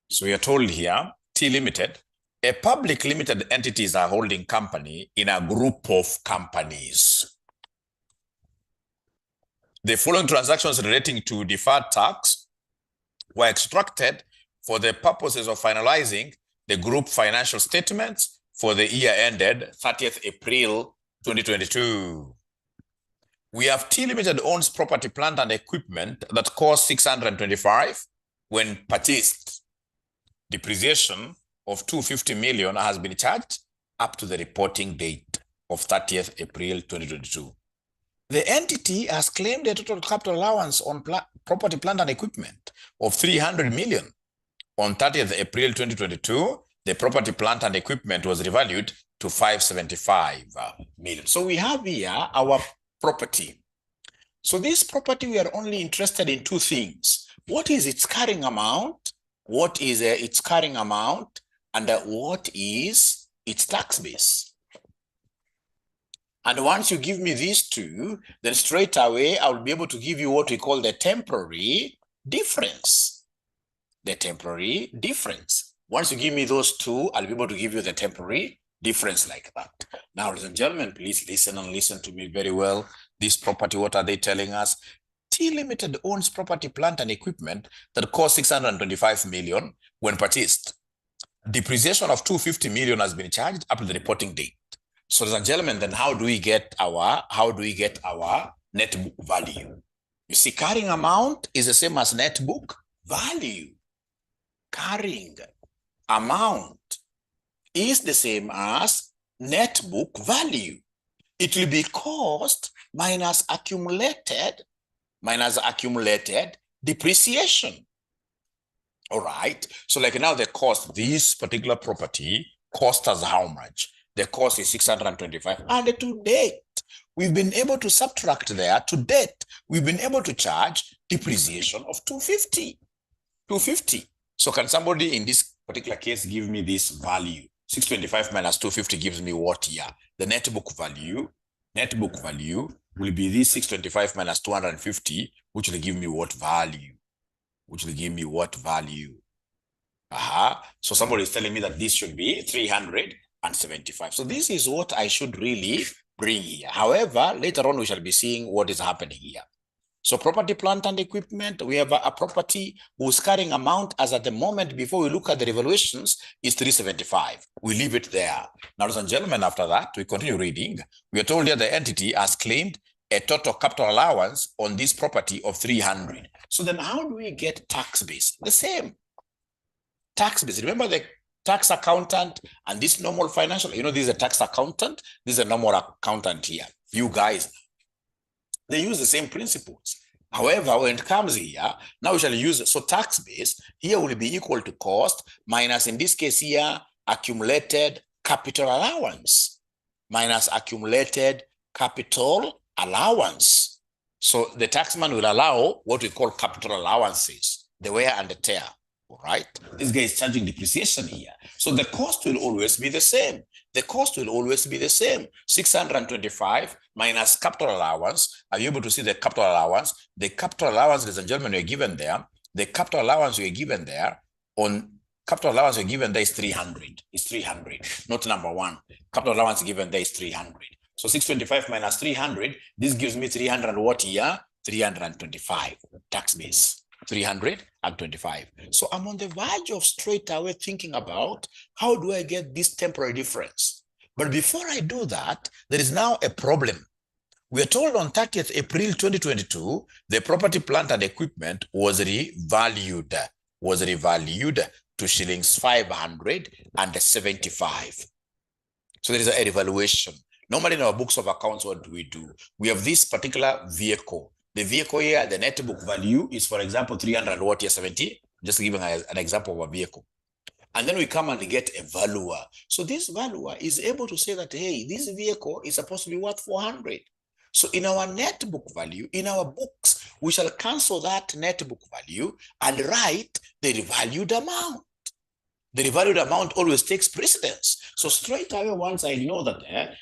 So we are told here, T Limited, a public limited entity is a holding company in a group of companies. The following transactions relating to deferred tax were extracted for the purposes of finalizing the group financial statements for the year ended 30th April 2022. We have T Limited owns property, plant, and equipment that cost 625 when purchased. Depreciation of 250 million has been charged up to the reporting date of 30th April 2022. The entity has claimed a total capital allowance on property, plant, and equipment of 300 million. On 30th April 2022, the property, plant, and equipment was revalued to 575 million. So we have here our property. So this property, we are only interested in two things. What is its carrying amount? What is its carrying amount? And what is its tax base? And once you give me these two, then straight away, I'll be able to give you what we call the temporary difference. The temporary difference. Once you give me those two, I'll be able to give you the temporary difference like that. Now, ladies and gentlemen, please listen and listen to me very well. This property, what are they telling us? T Limited owns property, plant, and equipment that cost 625 million when purchased. Depreciation of 250 million has been charged up to the reporting date. So, ladies and gentlemen, then how do we get our net book value? You see, carrying amount is the same as net book value. Carrying amount is the same as net book value. It will be cost minus accumulated depreciation. All right. So like now the cost, this particular property cost us how much? The cost is 625. And to date, we've been able to subtract there. To date, we've been able to charge depreciation of 250. 250. So can somebody in this particular case give me this value? 625 minus 250 gives me what here? The net book value will be this 625 minus 250, which will give me what value? So somebody is telling me that this should be 375. So this is what I should really bring here. However, later on we shall be seeing what is happening here. So property, plant, and equipment, we have a property whose carrying amount as at the moment before we look at the revaluations is 375. We leave it there. Now, ladies and gentlemen, after that, we continue reading. We are told here the entity has claimed a total capital allowance on this property of 300. So then how do we get tax base? The same. Tax base. Remember the tax accountant and this normal financial, this is a tax accountant, this is a normal accountant here. You guys, they use the same principles. However, when it comes here, now we shall use, so tax base here will be equal to cost minus, in this case here, accumulated capital allowance minus accumulated capital allowance. So the taxman will allow what we call capital allowances, the wear and the tear. All right. This guy is charging depreciation here. So the cost will always be the same. 625 minus capital allowance. Are you able to see the capital allowance? The capital allowance, ladies and gentlemen, we're given there. The capital allowance we're given there is 300. It's 300, not number one. Capital allowance given there is 300. So 625 minus 300, this gives me 300 what here? 325 tax base. 325. So I'm on the verge of straight away thinking about how do I get this temporary difference? But before I do that, there is now a problem. We are told on 30th April 2022, the property, plant, and equipment was revalued to shillings 575. So there is a revaluation. Normally in our books of accounts, what do? We have this particular vehicle. The vehicle here, the net book value is, for example, 370. Just giving an example of a vehicle. And then we come and get a valuer. So this valuer is able to say that, hey, this vehicle is supposed to be worth 400. So in our net book value, in our books, we shall cancel that net book value and write the revalued amount. The revalued amount always takes precedence. So straight away, once I know that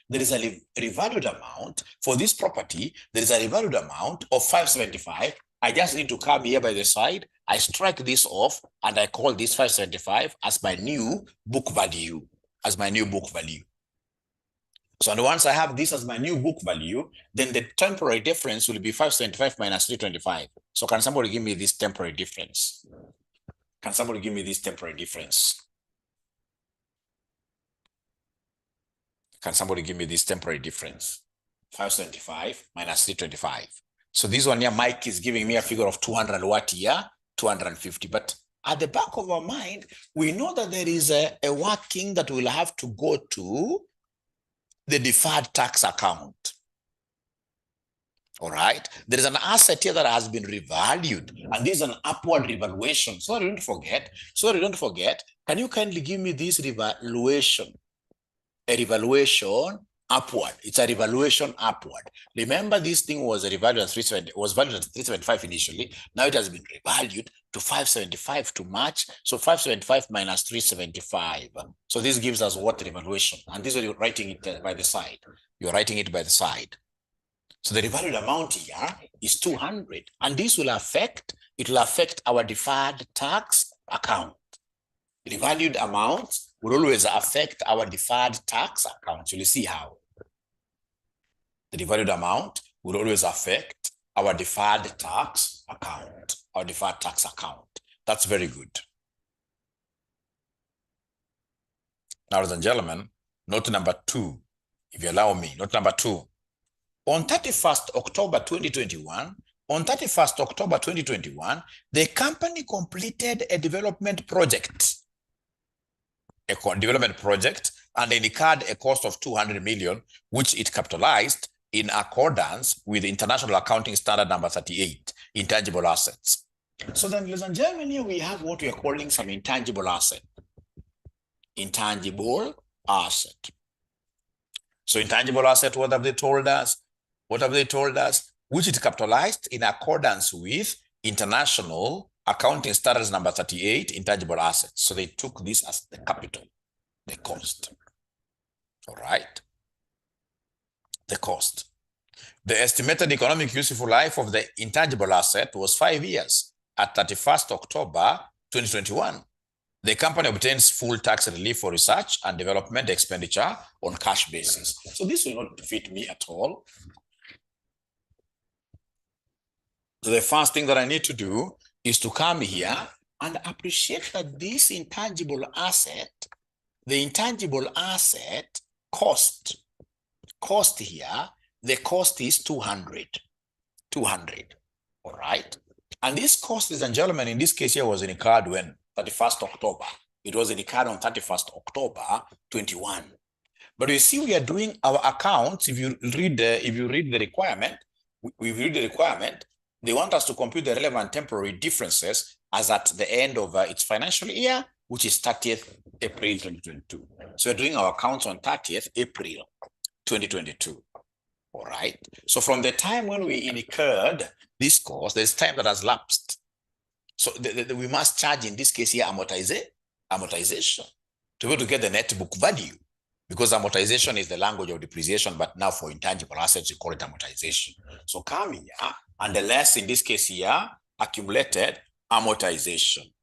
there is a revalued amount for this property, there is a revalued amount of 575, I just need to come here by the side. I strike this off and I call this 575 as my new book value, So and once I have this as my new book value, then the temporary difference will be 575 minus 325. So can somebody give me this temporary difference? Can somebody give me this temporary difference? Can somebody give me this temporary difference? 575 minus 325. So this one here, Mike is giving me a figure of 200 what here? 250. But at the back of our mind, we know that there is a working that will have to go to the deferred tax account. All right. There is an asset here that has been revalued, and this is an upward revaluation. So don't forget. Can you kindly give me this revaluation? A revaluation upward. It's a revaluation upward. Remember, this thing was valued at 375 initially. Now it has been revalued to 575 to match. So 575 minus 375. So this gives us what revaluation? And this is you're writing it by the side. You're writing it by the side. So the revalued amount here is 200, and this will affect our deferred tax account. Revalued amounts will always affect our deferred tax account. You'll see how. The revalued amount will always affect our deferred tax account. That's very good. Now, ladies and gentlemen, note number 2, if you allow me, note number 2. On 31st October 2021, the company completed a development project. And they incurred a cost of 200 million, which it capitalized in accordance with International Accounting Standard number 38, intangible assets. So then, ladies and gentlemen, here we have what we are calling some intangible asset. So intangible asset, what have they told us? Which it capitalized in accordance with International Accounting Standards number 38, intangible assets. So they took this as the capital, the cost. All right. The cost. The estimated economic useful life of the intangible asset was 5 years at 31st October 2021. The company obtains full tax relief for research and development expenditure on cash basis. So this will not fit me at all. So the first thing that I need to do is to come here and appreciate that this intangible asset, the intangible asset cost here, the cost is 200. All right. And this cost, ladies and gentlemen, in this case here was incurred when? 31st October. It was incurred on 31st October 21. But you see, we are doing our accounts. If you read the requirement, they want us to compute the relevant temporary differences as at the end of its financial year, which is 30th April 2022. So we're doing our accounts on 30th April 2022. All right. So from the time when we incurred this cost, there's time that has lapsed. So we must charge, in this case here, amortization to be able to get the net book value, because amortization is the language of depreciation, but now for intangible assets, you call it amortization. So come here, and the less in this case here, accumulated amortization.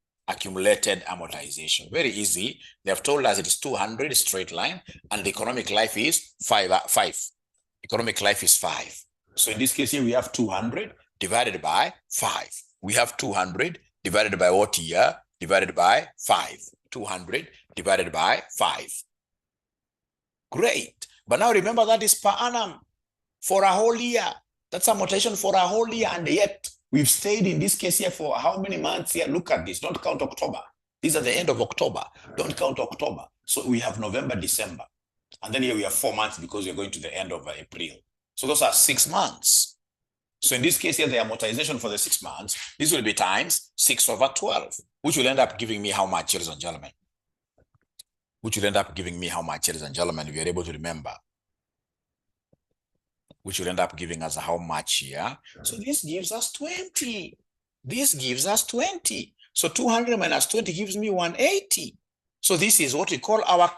Very easy. They have told us it is 200 straight line, and the economic life is 5. Economic life is 5. So in this case here, we have 200 divided by 5. We have 200 divided by what year? Divided by 5. 200 divided by 5. Great. But now remember, that is per annum for a whole year. That's amortization for a whole year. And yet we've stayed in this case here for how many months here? Look at this. Don't count October. These are the end of October. Don't count October. So we have November, December. And then here we have 4 months because we're going to the end of April. So those are 6 months. So in this case here, the amortization for the 6 months, this will be times 6/12, which will end up giving me how much, ladies and gentlemen? If you're able to remember. Which will end up giving us how much here? So this gives us 20. So 200 minus 20 gives me 180. So this is what we call our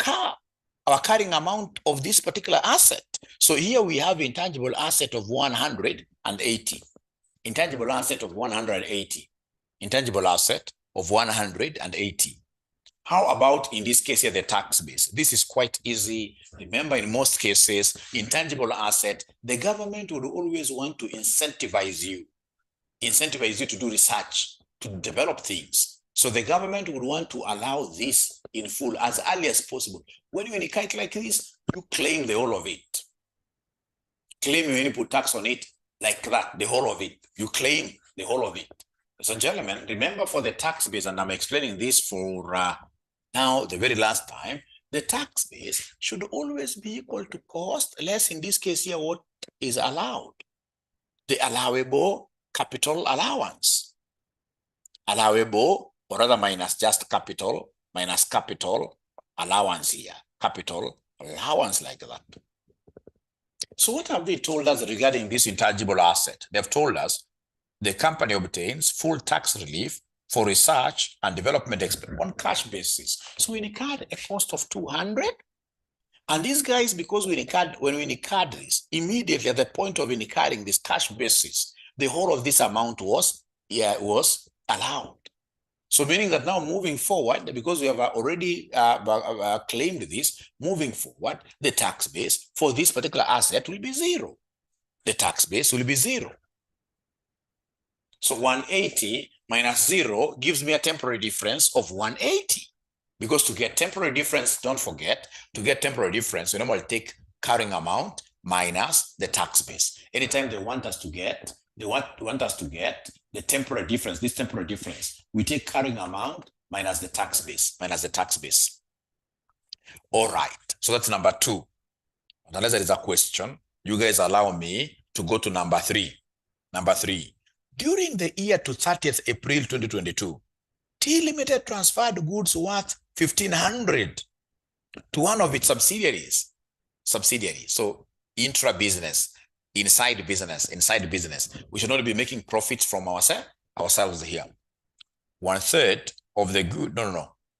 carrying amount of this particular asset. So here we have intangible asset of 180. intangible asset of 180. Intangible asset of 180. How about in this case here, the tax base? This is quite easy. Remember, in most cases, intangible asset, the government would always want to incentivize you to do research, to develop things. So the government would want to allow this in full as early as possible. When you indicate like this, you claim the whole of it. Claim when you put tax on it like that, the whole of it. You claim the whole of it. So gentlemen, remember for the tax base, and I'm explaining this for now the very last time, the tax base should always be equal to cost, less in this case here what is allowed. The allowable capital allowance. Allowable, or rather minus just capital, minus capital allowance here. Capital allowance like that. So what have they told us regarding this intangible asset? They've told us the company obtains full tax relief for research and development expense on cash basis. So we incurred a cost of 200. And these guys, because when we incurred this, immediately at the point of incurring this cash basis, the whole of this amount was allowed. So meaning that now moving forward, because we have already claimed this, moving forward, the tax base for this particular asset will be 0. The tax base will be 0. So 180 minus 0 gives me a temporary difference of 180. Because to get temporary difference, don't forget, to get temporary difference, we normally take carrying amount minus the tax base. Anytime they want us to get the temporary difference, this temporary difference, we take carrying amount minus the tax base, All right, so that's number 2. Unless there is a question, you guys allow me to go to number 3. Number 3. During the year to 30th April 2022, T Limited transferred goods worth 1,500 to one of its subsidiaries. So intra-business, inside business. We should not be making profits from ourselves here. 1/3 of the good,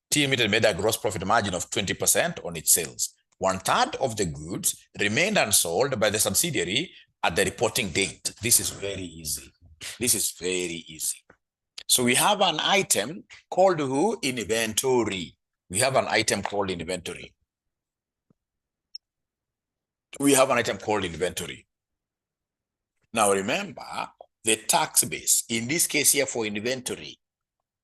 T Limited made a gross profit margin of 20% on its sales. 1/3 of the goods remained unsold by the subsidiary at the reporting date. This is very easy. So we have an item called inventory. Now remember, the tax base, in this case here for inventory,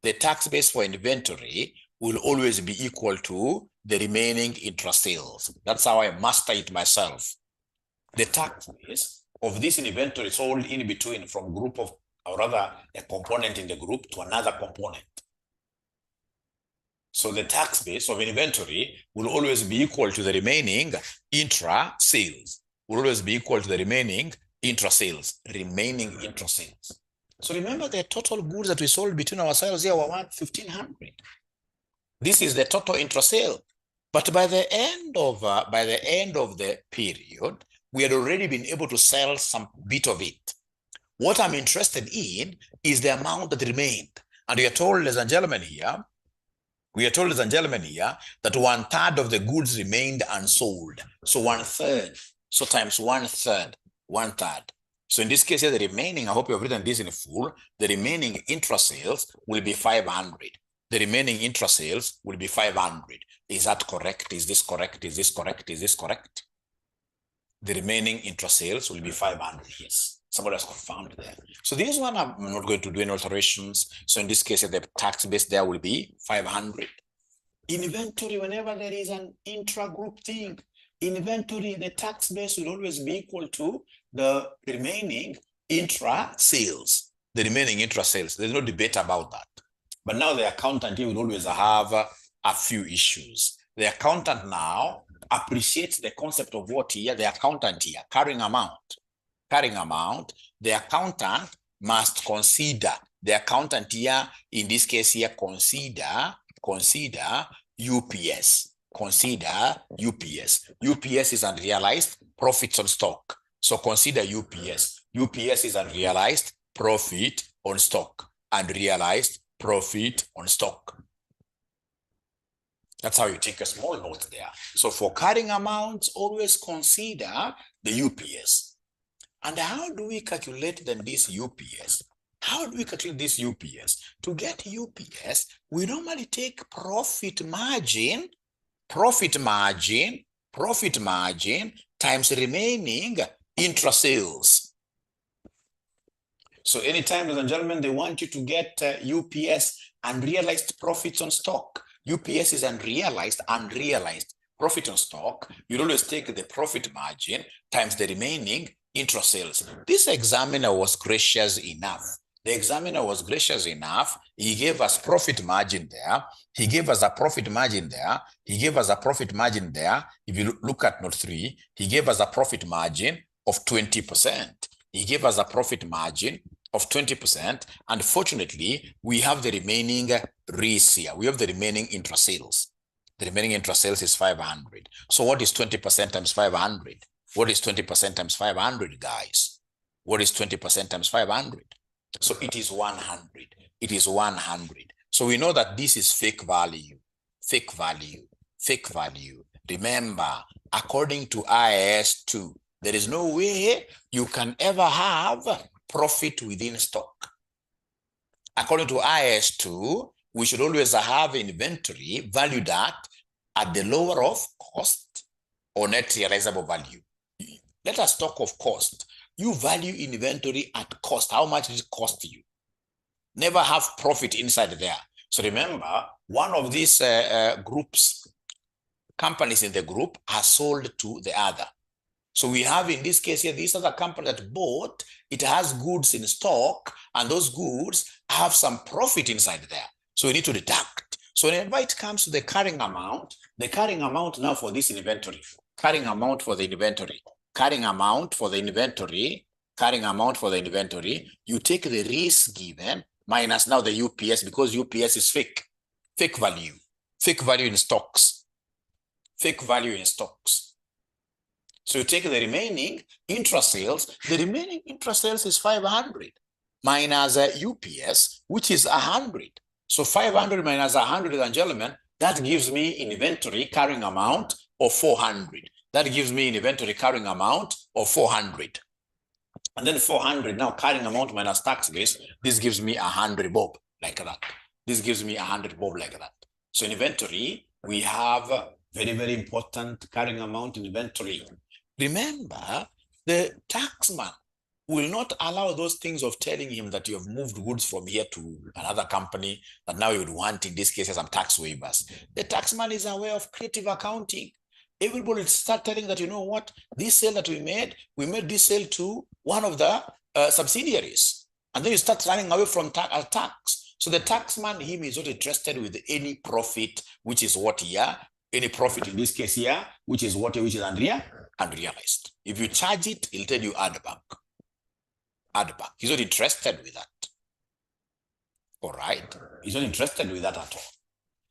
the tax base for inventory will always be equal to the remaining intra-sales. That's how I master it myself. The tax base of this inventory sold in between from group of, or rather a component in the group to another component. So the tax base of inventory will always be equal to the remaining intra-sales. Remaining intra-sales. So remember the total goods that we sold between ourselves here were 1,500. This is the total intra-sale. But by the end of the period, we had already been able to sell some bit of it. What I'm interested in is the amount that remained. And we are told, ladies and gentlemen, here, that 1/3 of the goods remained unsold. So 1/3. So times 1/3. So in this case here, the remaining, I hope you have written this in full, the remaining intra-sales will be 500. Is that correct? Is this correct? The remaining intra-sales will be 500, yes. Somebody has confirmed there. So this one, I'm not going to do any alterations. So in this case, the tax base there will be 500. Inventory, whenever there is an intra-group thing, inventory, the tax base will always be equal to the remaining intra-sales. There's no debate about that. But now the accountant here will always have a few issues. The accountant now appreciates the concept of what here, the accountant here, carrying amount. The accountant must consider, the accountant here, in this case here, consider UPS. UPS is unrealized profits on stock. So consider UPS. UPS is unrealized profit on stock. Unrealized profit on stock. That's how you take a small note there. So for carrying amounts, always consider the UPS. And how do we calculate then this UPS? How do we calculate this UPS? To get UPS, we normally take profit margin times remaining intra-sales. So anytime, ladies and gentlemen, they want you to get UPS, unrealized profits on stock. UPS is unrealized profit on stock. You always take the profit margin times the remaining intra-sales. This examiner was gracious enough. The examiner was gracious enough. He gave us profit margin there. He gave us a profit margin there. He gave us a profit margin there. If you look at note 3, he gave us a profit margin of 20%. He gave us a profit margin of 20%. And fortunately, we have the remaining RIS here. We have the remaining intra-sales. The remaining intra-sales is 500. So what is 20% times 500? What is 20% times 500, guys? What is 20% times 500? So it is 100. It is 100. So we know that this is fake value. Fake value. Fake value. Remember, according to IAS 2, there is no way you can ever have profit within stock. According to IAS 2, we should always have inventory valued at the lower of cost or net realizable value. Let us talk of cost. You value inventory at cost. How much does it cost you? Never have profit inside there. So remember, one of these companies in the group are sold to the other. So we have in this case here, this other company that bought, it has goods in stock, and those goods have some profit inside there. So we need to deduct. So whenever it comes to the carrying amount now for this inventory, carrying amount for the inventory, you take the risk given minus now the UPS, because UPS is fake value in stocks, So you take the remaining intra-sales. The remaining intra-sales is 500 minus UPS, which is 100. So 500 minus 100, ladies and gentlemen, that gives me inventory carrying amount of 400. That gives me inventory carrying amount of 400. And then 400 now carrying amount minus tax base. This gives me 100 bob like that. This gives me 100 bob like that. So in inventory, we have very, very important carrying amount in inventory. Remember, the taxman will not allow those things of telling him that you have moved goods from here to another company, that now you would want, in this case, some tax waivers. The taxman is aware of creative accounting. Everybody start telling that, you know what, this sale that we made this sale to one of the subsidiaries. And then you start running away from tax. So the taxman, him, is not interested with any profit, which is what here, any profit in this case here, which is what, which is unrealized. If you charge it, he'll tell you add back. He's not interested with that. All right. He's not interested with that at all.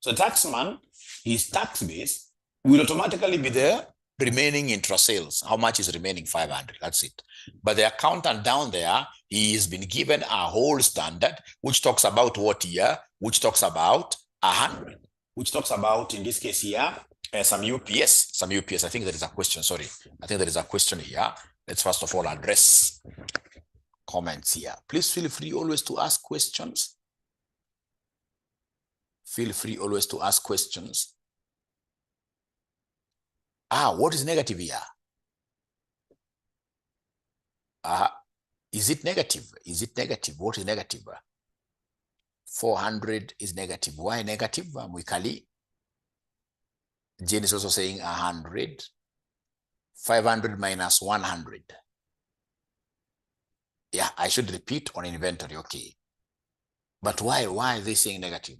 So taxman, his tax base will automatically be the remaining intra-sales. How much is remaining? 500. That's it. But the accountant down there, he has been given a whole standard, which talks about what here? Which talks about 100. Which talks about, in this case here, some UPS. I think there is a question. Sorry. I think there is a question here. Let's first of all address comments here. Please feel free always to ask questions. Feel free always to ask questions. What is negative here? Is it negative? Is it negative? What is negative? 400 is negative. Why negative? Mwikali. Jane is also saying 100. 500 minus 100. Yeah, I should repeat on inventory. Okay. But why are they saying negative?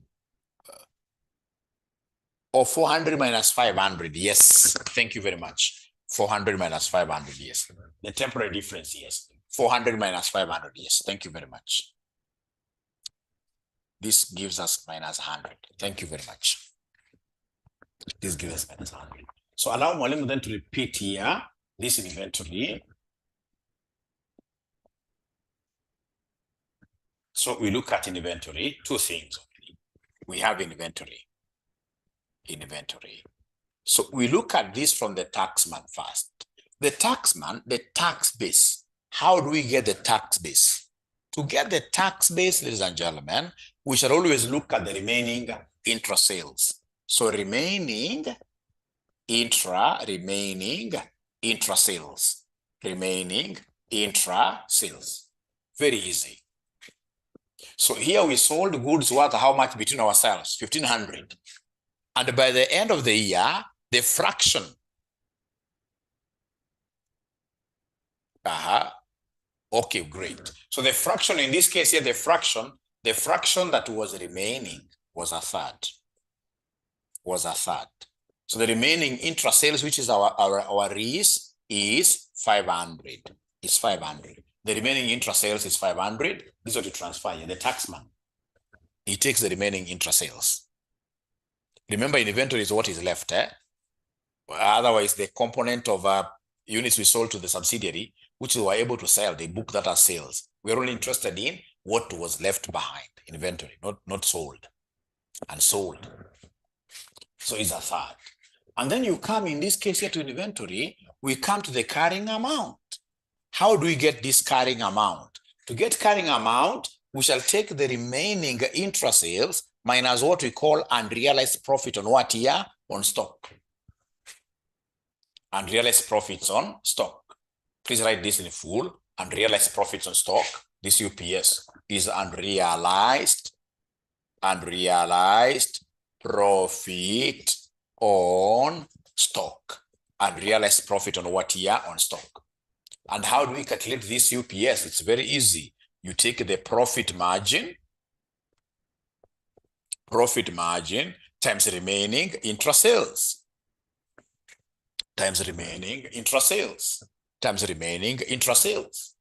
Or 400 minus 500. Yes. Thank you very much. 400 minus 500. Yes. The temporary difference. Yes. 400 minus 500. Yes. Thank you very much. This gives us minus 100. Thank you very much. This gives us minus 100. So allow Mwalimu then to repeat here this inventory. So we look at inventory, two things. We have inventory. So we look at this from the taxman first. The taxman, the tax base how do we get the tax base? To get the tax base, ladies and gentlemen, we shall always look at the remaining intra-sales. So remaining intra-sales. Remaining intra-sales. Very easy. So here we sold goods worth how much between ourselves? 1,500. And by the end of the year, the fraction. Okay, great. So the fraction in this case here, the fraction that was remaining was a third. So the remaining intra-sales, which is our REIS, is 500. It's 500. The remaining intra-sales is 500. This is what you transfer here. The taxman, he takes the remaining intra-sales. Remember, inventory is what is left. Otherwise, the component of units we sold to the subsidiary, which we were able to sell, they book that as sales. We're only interested in what was left behind, inventory, not sold and sold. So it's a third. And then you come, in this case here, to inventory, we come to the carrying amount. How do we get this carrying amount? To get carrying amount, we shall take the remaining intra-sales minus what we call unrealized profit on what year? On stock. Unrealized profits on stock. Please write this in full. Unrealized profits on stock. This UPS is unrealized profit on stock. Unrealized profit on what year? On stock. And how do we calculate this UPS? It's very easy. You take the profit margin times remaining intra-sales. Times remaining intra-sales.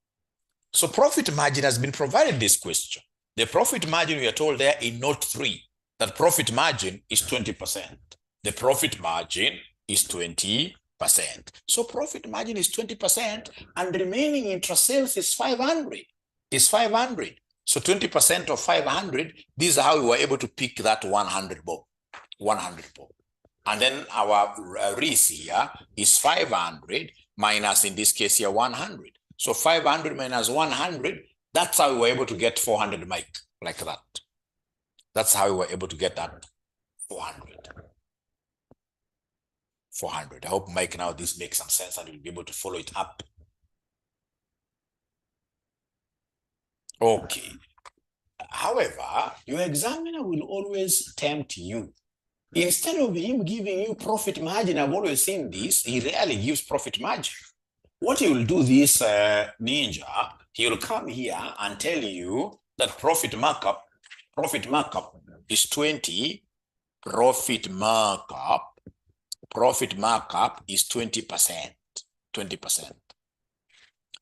So profit margin has been provided this question. The profit margin, we are told there in note 3, that profit margin is 20%. The profit margin is 20%. So profit margin is 20% and remaining intra-sales is 500. So 20% of 500, this is how we were able to pick that 100 bob. And then our REIS here is 500 minus, in this case here, 100. So 500 minus 100, that's how we were able to get 400, Mike, like that. That's how we were able to get that 400. I hope, Mike, now this makes some sense and you'll be able to follow it up. Okay. However, your examiner will always tempt you. Instead of him giving you profit margin, I've always seen this, he rarely gives profit margin. What he will do, this ninja, he will come here and tell you that profit markup is 20, profit markup is 20%.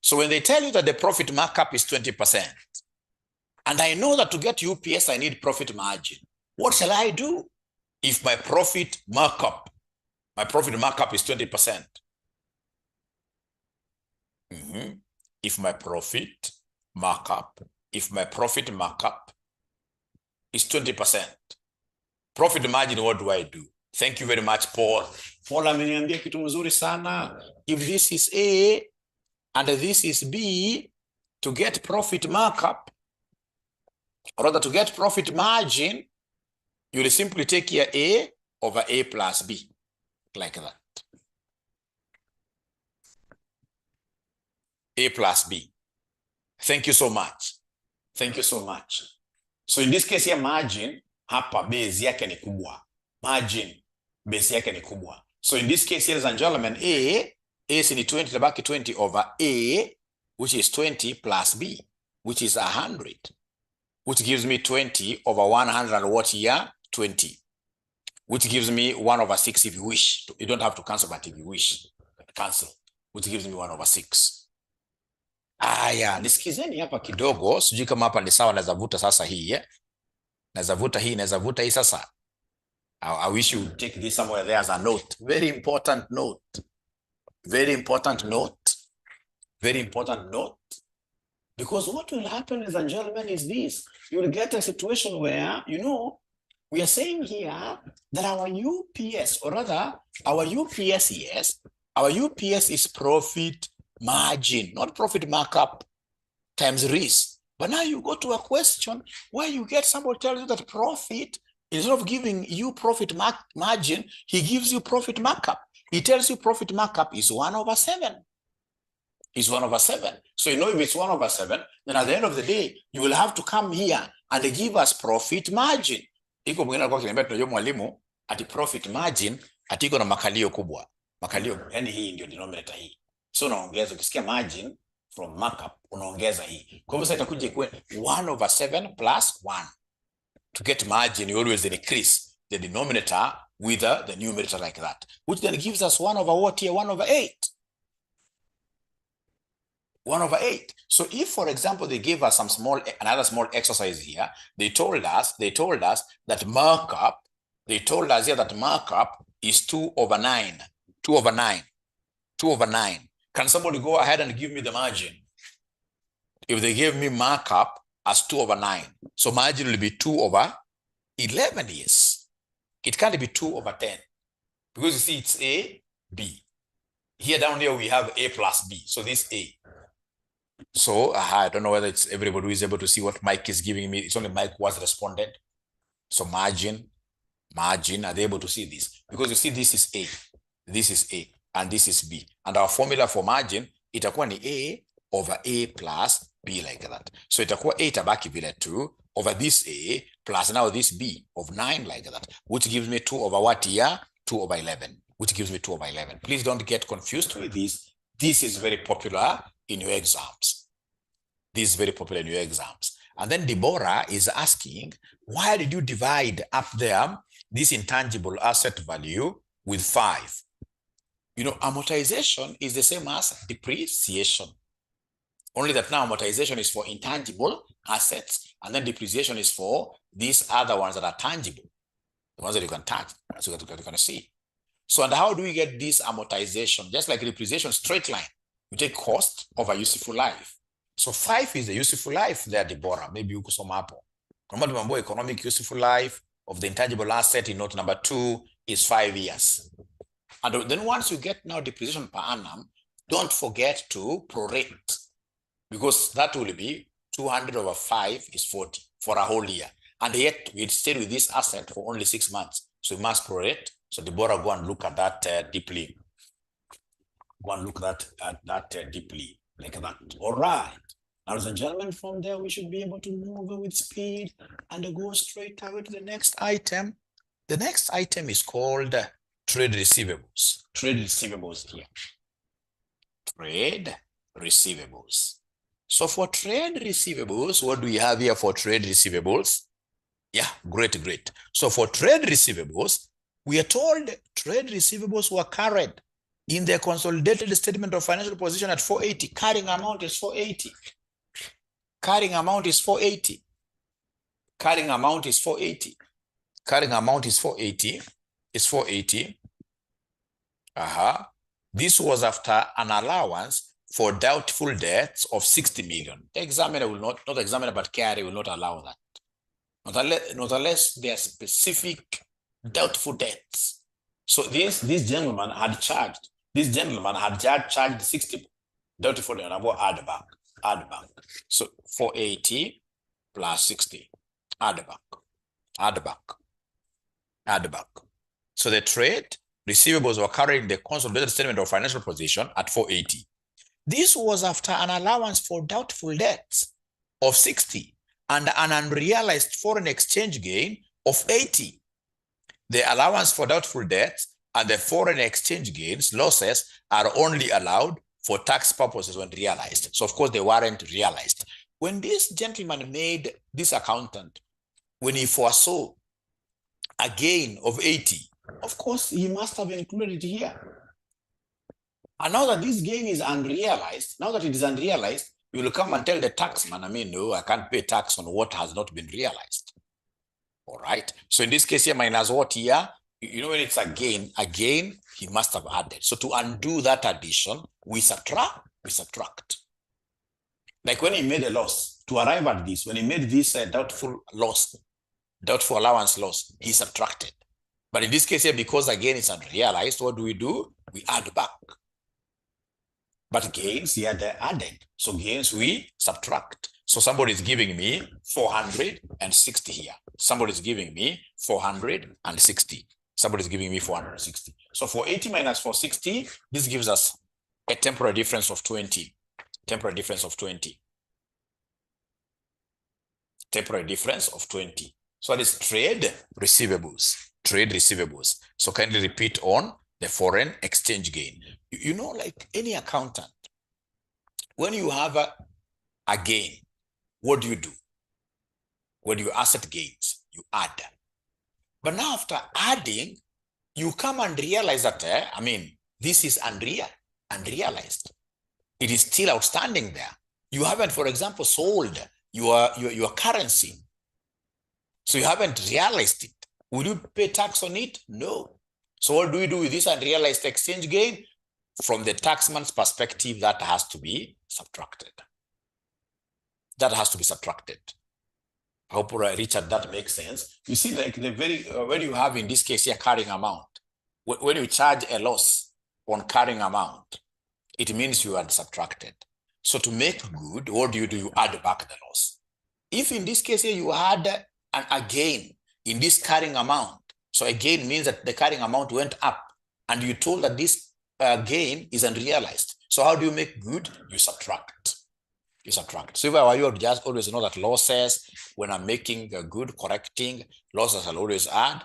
So when they tell you that the profit markup is 20%, and I know that to get UPS, I need profit margin, what shall I do? If my profit markup is 20%. If my profit markup is 20%. Profit margin, what do I do? Thank you very much, Paul. Paul ameniambia kitu mzuri sana. If this is A and this is B, to get profit markup, or rather to get profit margin, you will simply take here A over A plus B, like that. A plus B. Thank you so much. So in this case here, margin, hapa base yake ni kubwa. Base yake ni kubwa. So in this case, ladies and gentlemen, A is in 20, tabaki 20 over A, which is 20 plus B, which is 100, which gives me 20 over 100 and what here? 20, which gives me 1 over 6 if you wish. You don't have to cancel, but if you wish, cancel, which gives me 1 over 6. Aya, nisikizeni hapa kidogo, sijui kama hapa ni sawa, naweza vuta sasa hii, naweza vuta hii sasa. I wish you would take this somewhere there as a note. Very important note. Because what will happen, ladies and gentlemen, is this. You will get a situation where, you know, we are saying here that our UPS, or rather, our UPS, yes, our UPS is profit margin, not profit markup times risk. But now you go to a question where you get somebody tells you that profit, instead of giving you profit margin, he gives you profit markup. He tells you profit markup is 1/7. Is 1/7. So you know if it's 1/7, then at the end of the day, you will have to come here and give us profit margin. Iko mwingine alikuwa akiniambia tunajua mwalimu ati profit margin ati iko na makalio kubwa. Makalio, yani hii ndio denominator hii. So unaongeza, ukisikia margin from markup, unaongeza hii. Kwa hivyo sasa itakuja ikuwe 1/7 plus 1. To get margin, you always increase the denominator with the numerator like that, which then gives us 1/what here? 1/8. 1/8. So if, for example, they gave us another small exercise here, they told us that markup, they told us here that markup is 2/9. 2/9. 2/9. Can somebody go ahead and give me the margin? If they gave me markup as 2/9, so margin will be 2/11 years. It can't be 2/10 because you see it's A, B. Here down here we have A plus B, so this A. So I don't know whether it's everybody who is able to see what Mike is giving me. It's only Mike who has responded. So margin, are they able to see this? Because you see this is A, this is A, and this is B. And our formula for margin, itakuwa ni A/A plus B like that. So itakuwa A itabaki vile 2 over this A plus now this B of 9 like that, which gives me 2/what here? 2/11, which gives me 2/11. Please don't get confused with this. This is very popular in your exams. This is very popular in your exams. And then Deborah is asking, why did you divide up there this intangible asset value with 5? You know, amortization is the same as depreciation. Only that now amortization is for intangible assets, and then depreciation is for these other ones that are tangible, the ones that you can touch, so that you can see. So, and how do we get this amortization? Just like depreciation, straight line. We take cost over useful life. So 5 is the useful life there, Deborah. Maybe you could sum up. Economic useful life of the intangible asset in note number 2 is 5 years. And then once you get now depreciation per annum, don't forget to prorate, because that will be 200/5 is 40 for a whole year. And yet we stayed with this asset for only 6 months. So we must prorate. So Deborah, go and look at that deeply. Go and look at that deeply, like that. All right. Ladies and gentlemen, from there, we should be able to move with speed and go straight away to the next item. The next item is called trade receivables. Trade receivables here. Trade receivables. So for trade receivables, what do we have here for trade receivables? Yeah, great. So for trade receivables, we are told trade receivables were carried in the consolidated statement of financial position at 480. Carrying amount is 480. Carrying amount is 480. Carrying amount is 480. Carrying amount is 480. It's 480. This was after an allowance for doubtful debts of 60 million. The examiner will not examiner, but carry will not allow that. Not unless there are specific doubtful debts. So this gentleman had charged. This gentleman had charged 60 doubtful debt. I'm going to add back. So 480 plus 60. Add back. So the trade receivables were carried in the consolidated statement of financial position at 480. This was after an allowance for doubtful debts of 60 and an unrealized foreign exchange gain of 80. The allowance for doubtful debts and the foreign exchange gains, losses, are only allowed for tax purposes when realized. So of course they weren't realized. When this gentleman made, this accountant, when he foresaw a gain of 80, of course he must have included it here. And now that this gain is unrealized, you will come and tell the taxman, no, I can't pay tax on what has not been realized. All right. So in this case here, minus what here? You know, when it's a gain, he must have added. So to undo that addition, we subtract. Like when he made a loss, to arrive at this, when he made this doubtful allowance loss, he subtracted. But in this case here, because again it's unrealized, what do? We add back. But gains here, they're added. So gains we subtract. So somebody is giving me 460 here. Somebody is giving me 460. Somebody is giving me 460. So 480 minus 460, this gives us a temporary difference of 20. Temporary difference of 20. Temporary difference of 20. So that is trade receivables. Trade receivables. So kindly repeat on the foreign exchange gain. You know, like any accountant, when you have a gain, what do? When you asset gains, you add. But now after adding, you come and realize that, this is unrealized. It is still outstanding there. You haven't, for example, sold your currency. So you haven't realized it. Will you pay tax on it? No. So what do we do with this unrealized exchange gain? From the taxman's perspective, that has to be subtracted. That has to be subtracted. I hope, Richard, that makes sense. You see, like when you have in this case here carrying amount, when you charge a loss on carrying amount, it means you are subtracted. So to make good, what do? You add back the loss. If in this case here you had a gain in this carrying amount, so a gain means that the carrying amount went up, and you told that this gain is unrealized. So how do you make good? You subtract. You subtract. So if I were you, just always know that losses, when I'm making a good, correcting, losses I'll always add.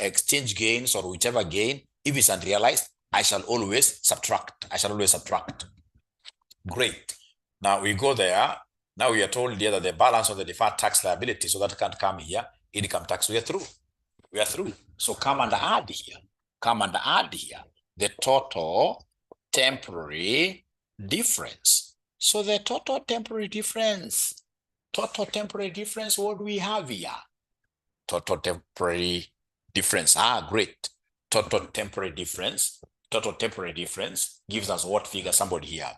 Exchange gains or whichever gain, if it's unrealized, I shall always subtract. I shall always subtract. Great. Now we go there. Now we are told here that the balance of the deferred tax liability, so that can't come here. Income tax, we are through. We are through. So come and add here. Come and add here the total temporary difference. So the total temporary difference, what do we have here? Total temporary difference. Great. Total temporary difference gives us what figure? Somebody here.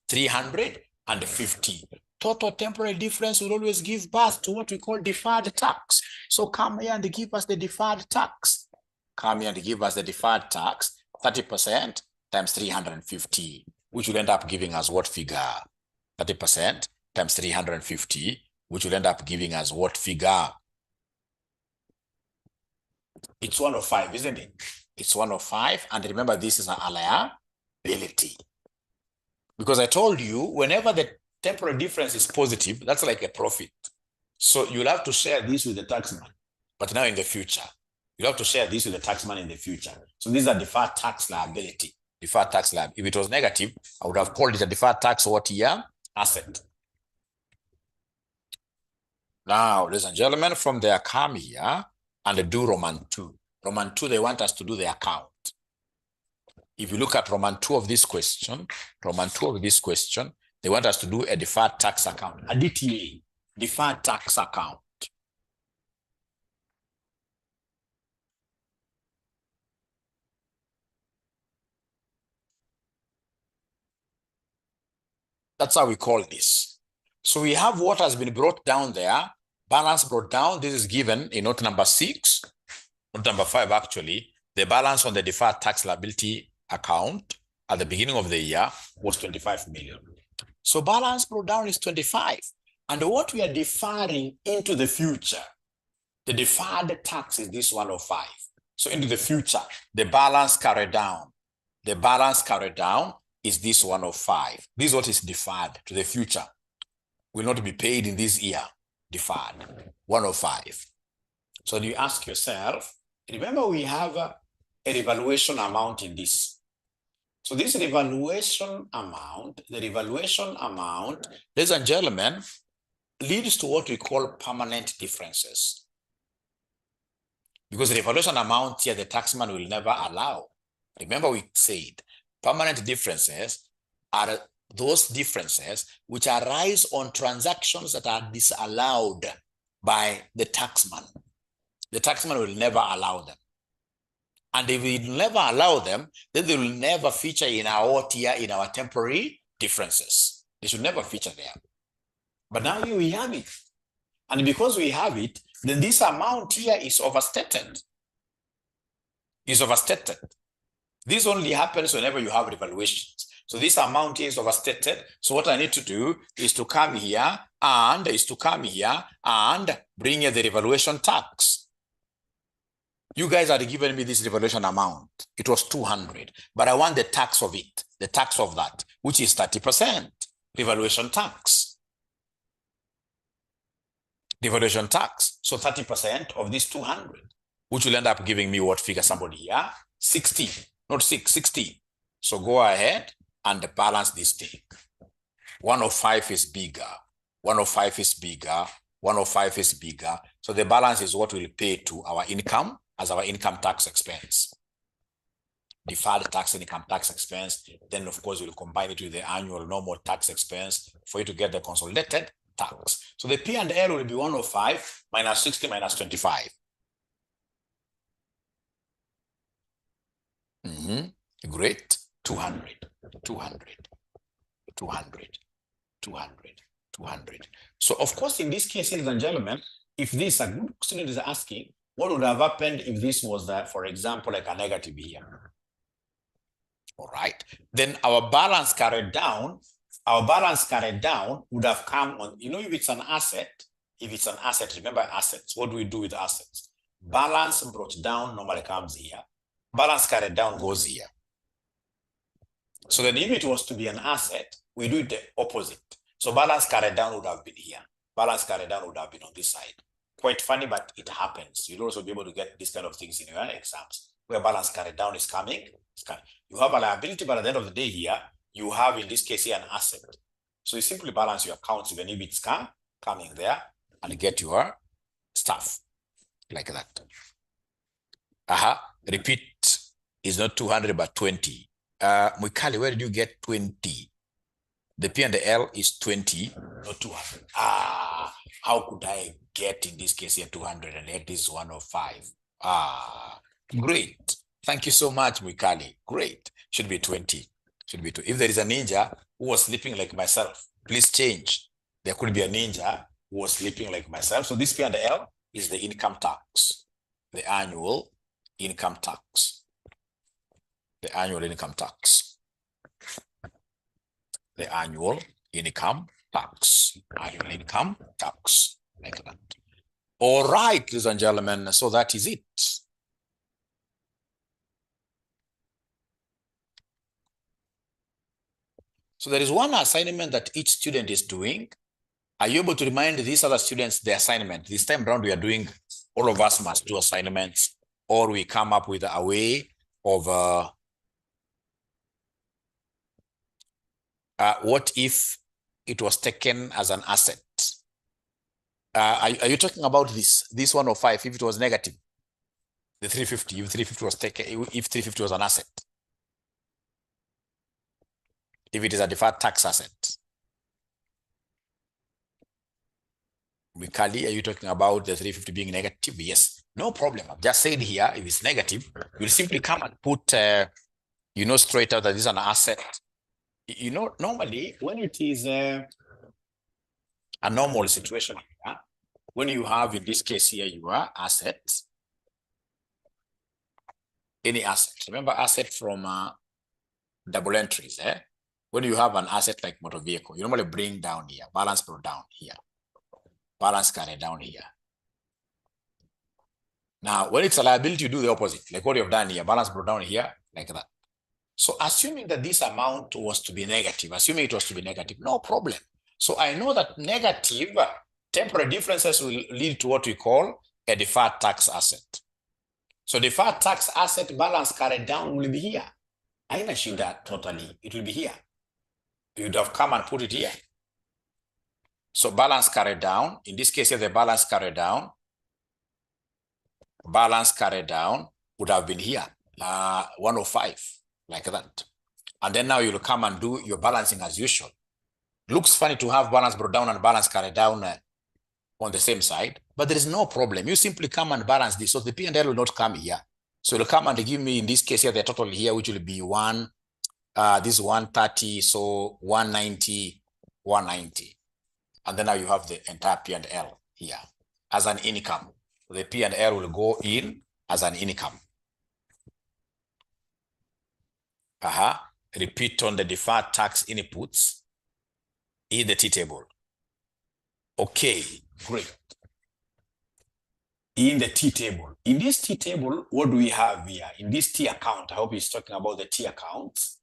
350. Total temporary difference will always give birth to what we call deferred tax. So come here and give us the deferred tax. Come here and give us the deferred tax, 30% times 350, which will end up giving us what figure? 30% times 350, which will end up giving us what figure? It's 105, isn't it? It's 105. And remember, this is an liability. Because I told you, whenever the temporary difference is positive, that's like a profit. So you'll have to share this with the taxman. But now in the future, you'll have to share this with the taxman in the future. So these are deferred tax liability. Deferred tax liability. If it was negative, I would have called it a deferred tax what year? Asset. Now, ladies and gentlemen, from there come here and do Roman 2. Roman 2, they want us to do the account. If you look at Roman 2 of this question, they want us to do a deferred tax account, a DTA, deferred tax account. That's how we call this. So we have what has been brought down there, balance brought down. This is given in note number 6, note number 5 actually. The balance on the deferred tax liability account at the beginning of the year was 25 million. So balance brought down is 25. And what we are deferring into the future, the deferred tax is this 105. So into the future, the balance carried down. The balance carried down is this 105. This is what is deferred to the future. Will not be paid in this year. Deferred. 105. So you ask yourself, remember we have a revaluation amount in this. So this revaluation amount, the revaluation amount, ladies and gentlemen, leads to what we call permanent differences. Because the revaluation amount here, the taxman will never allow. Remember we said, permanent differences are those differences which arise on transactions that are disallowed by the taxman. The taxman will never allow them. And if we never allow them, then they will never feature in our OTR, in our temporary differences. They should never feature there. But now here we have it. And because we have it, then this amount here is overstated. Is overstated. This only happens whenever you have revaluations. So this amount is overstated. So what I need to do is to come here and bring in the revaluation tax. You guys had given me this revaluation amount. It was 200, but I want the tax of it, the tax of that, which is 30%, revaluation tax. Revaluation tax. So 30% of this 200, which will end up giving me what figure, somebody here? 60, not 6, 60. So go ahead and balance this thing. 105 is bigger. 105 is bigger. 105 is bigger. So the balance is what we'll pay to our income as our income tax expense. Deferred tax and income tax expense. Then, of course, we'll combine it with the annual normal tax expense for you to get the consolidated tax. So the P&L will be 105 minus 60 minus 25. Great. 200, 200, 200, 200, 200. So, of course, in this case, ladies and gentlemen, if this a good student is asking, what would have happened if this was, for example, like a negative here? All right. Then our balance carried down would have come on, you know, if it's an asset, remember assets, what do we do with assets? Balance brought down normally comes here. Balance carried down goes here. So then if it was to be an asset, we do it the opposite. So balance carried down would have been here. Balance carried down would have been on this side. Quite funny, but it happens. You'll also be able to get these kind of things in your exams, where balance carried down is coming. You have a liability, but at the end of the day here, you have, in this case here, an asset. So you simply balance your accounts even if it's coming there and get your stuff like that. Repeat is not 200, but 20. 𝗲𝗂𝗧, where did you get 20? The P and the L is 20, not 200. How could I get in this case here 200 and get this 105? Great. Thank you so much, 𝗲𝗂𝗧. Great. Should be 20. Should be 2. If there is a ninja who was sleeping like myself, please change. There could be a ninja who was sleeping like myself. So this P and the L is the income tax, the annual income tax. The annual income tax. The annual income tax. Annual income tax. Like that. All right, ladies and gentlemen, so that is it. So there is one assignment that each student is doing. Are you able to remind these other students the assignment? This time around, we are doing, all of us must do assignments, or we come up with a way of what if it was taken as an asset? Are you talking about this 105 if it was negative? The 350, if 350 was taken, if 350 was an asset? If it is a deferred tax asset? 𝗲𝗂𝗧, are you talking about the 350 being negative? Yes, no problem. I've just said here, if it's negative, you'll simply come and put, you know, straight out that this is an asset. You know, normally when it is a normal situation, when you have, in this case here, your assets, any asset, remember asset from double entries, when you have an asset like motor vehicle, you normally bring down here, balance brought down here, balance carried down here. Now, when it's a liability, you do the opposite, like what you've done here, balance brought down here, like that. So assuming that this amount was to be negative, no problem. So I know that negative temporary differences will lead to what we call a deferred tax asset. So deferred tax asset balance carried down will be here. I didn't assume that totally. It will be here. You'd have come and put it here. So balance carried down. In this case, here, the balance carried down would have been here, 105. Like that. And then now you'll come and do your balancing as usual. Looks funny to have balance brought down and balance carried down on the same side, but there is no problem. You simply come and balance this. So the P&L will not come here. So you'll come and give me, in this case here, the total here, which will be this 130, so 190, 190. And then now you have the entire P&L here as an income. The P&L will go in as an income. repeat on the deferred tax inputs in the T table. Okay, great. In the T table. In this T table, what do we have here? In this T account, I hope he's talking about the T accounts.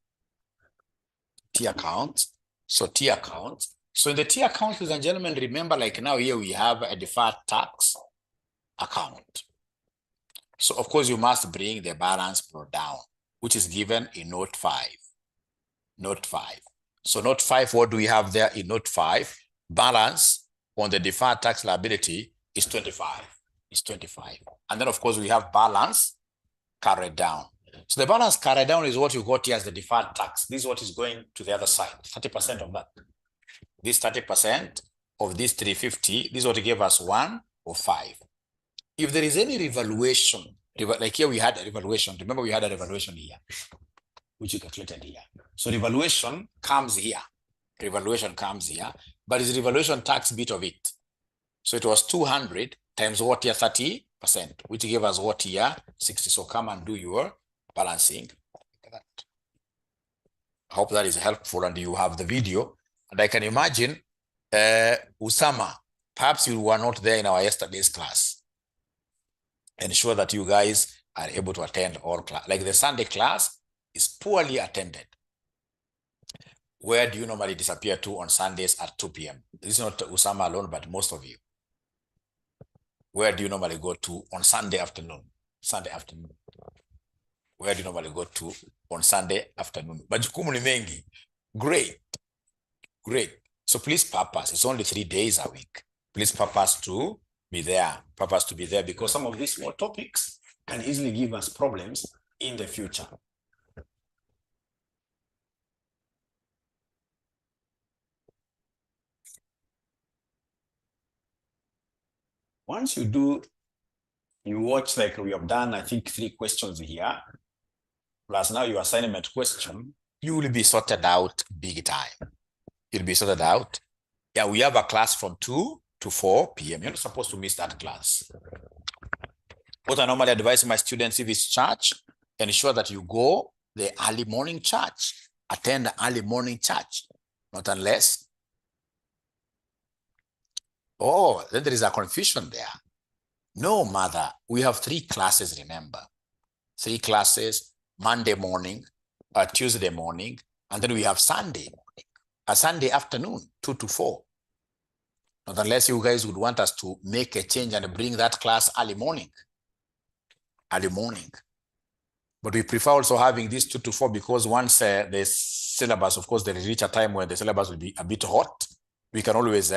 T account. So T account. So in the T account, ladies and gentlemen, remember, like now here we have a deferred tax account. So of course you must bring the balance brought down, which is given in note 5. Note 5. So note 5, what do we have there in note 5? Balance on the deferred tax liability is 25. Is 25. And then of course we have balance carried down. So the balance carried down is what you got here as the deferred tax. This is what is going to the other side, 30% of that. This 30% of this 350, this is what gave us 105. If there is any revaluation, like here we had a revaluation, remember we had a revaluation here, which you calculated here. So revaluation comes here. Revaluation comes here, but it's revaluation tax bit of it. So it was 200 times what here, 30%, which gave us what here, 60. So come and do your balancing. I hope that is helpful and you have the video. And I can imagine, Usama, perhaps you were not there in our yesterday's class. Ensure that you guys are able to attend all class. Like the Sunday class is poorly attended. Where do you normally disappear to on Sundays at 2 p.m.? This is not Usama alone, but most of you. Where do you normally go to on Sunday afternoon? Sunday afternoon. Where do you normally go to on Sunday afternoon? Majukumu ni mengi. Great. Great. So please purpose. It's only 3 days a week. Please purpose to be there. Purpose to be there because some of these small topics can easily give us problems in the future. Once you do, you watch like we have done, I think 3 questions here, plus now your assignment question, you will be sorted out big time. You'll be sorted out. Yeah, we have a class from 2 to 4 p.m. You're not supposed to miss that class. What I normally advise my students, if it's church, ensure that you go the early morning church. Attend the early morning church. Not unless. Oh, then there is a confusion there. No, mother, we have 3 classes, remember. 3 classes, Monday morning, Tuesday morning, and then we have Sunday morning, a Sunday afternoon, 2 to 4. Not unless you guys would want us to make a change and bring that class early morning. Early morning. But we prefer also having this 2 to 4 because once the syllabus, of course, there will reach a time when the syllabus will be a bit hot, we can always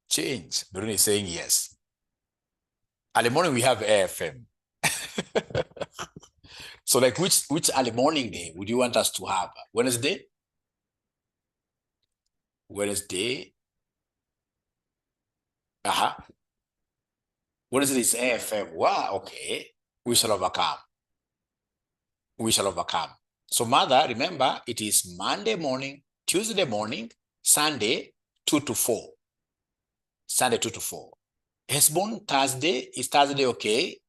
change. Doreen is saying yes. Early morning we have AFM. So like which early morning day would you want us to have? Wednesday? Wednesday? Wednesday is AFM. Wow, okay. We shall overcome. We shall overcome. So mother, remember, it is Monday morning, Tuesday morning, Sunday, 2 to 4. Sunday, 2 to 4. Hesbon, Thursday. Is Thursday okay?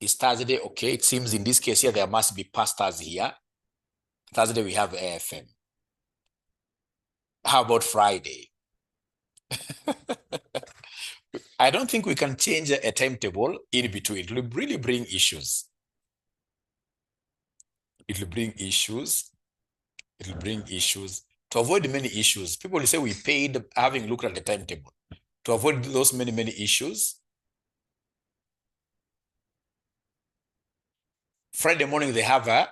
Is Thursday okay? It seems in this case here, there must be pastors here. Thursday, we have AFM. How about Friday? I don't think we can change a timetable in between. It will really bring issues. It will bring issues. It will bring issues. To avoid many issues, people will say we paid having looked at the timetable. To avoid those many issues, Friday morning they have a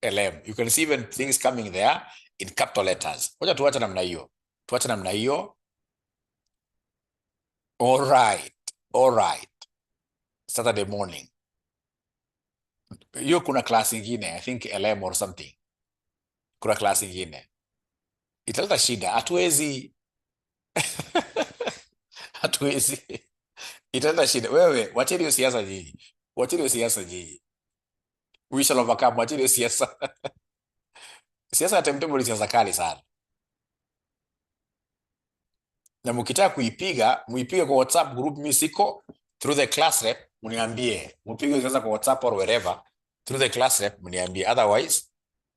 LM. You can see even things coming there in capital letters. Tuacha namna hiyo. Tuacha namna hiyo. All right. Saturday morning. Hiyo kuna class ingine, I think LM or something. Kuna class ingine. Italeta shida. Hatuwezi. Italeta shida. Wewe, wacheni hiyo siasa nyinyi. Wacheni hiyo siasa nyinyi. We shall overcome. Wacheni hiyo siasa. Siasa ya timetable ni siasa kali sana. Na mkitaka kuipiga, muipige kwa WhatsApp group, mimi siko through the class rep, mniambie. Mpige sasa kwa WhatsApp or wherever, through the class rep, mniambie. Otherwise,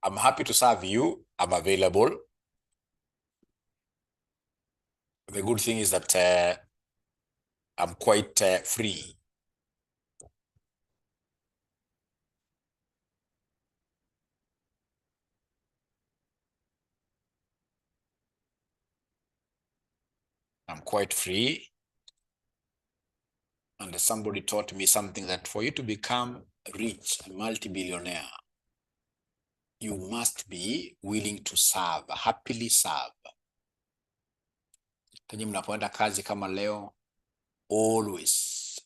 I'm happy to serve you. I'm available. The good thing is that I'm quite free. I'm quite free. And somebody taught me something that for you to become rich, a multi-billionaire, you must be willing to serve, happily serve. Kwenye mnapoenda kazi kama leo, always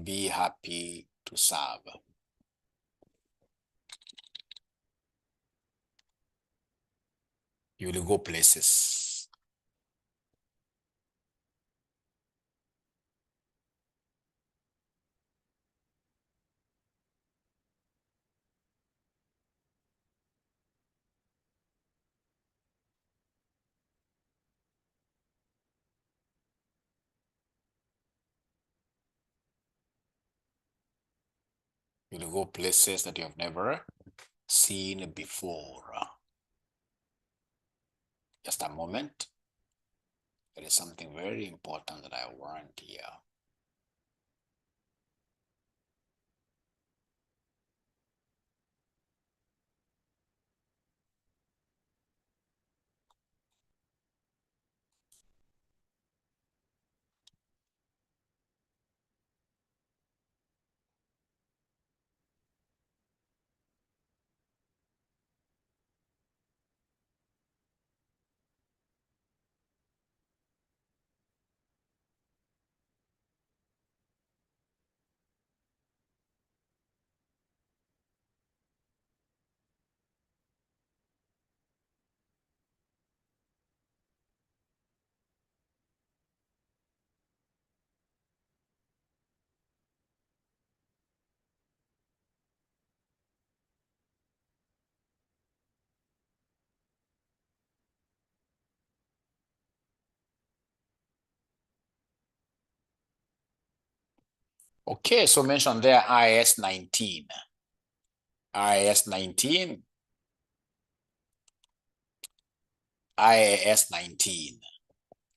be happy to serve. You will go places. You will go places that you have never seen before. Just a moment. There is something very important that I want here. Okay, so mention there IAS 19. IAS 19. IAS 19.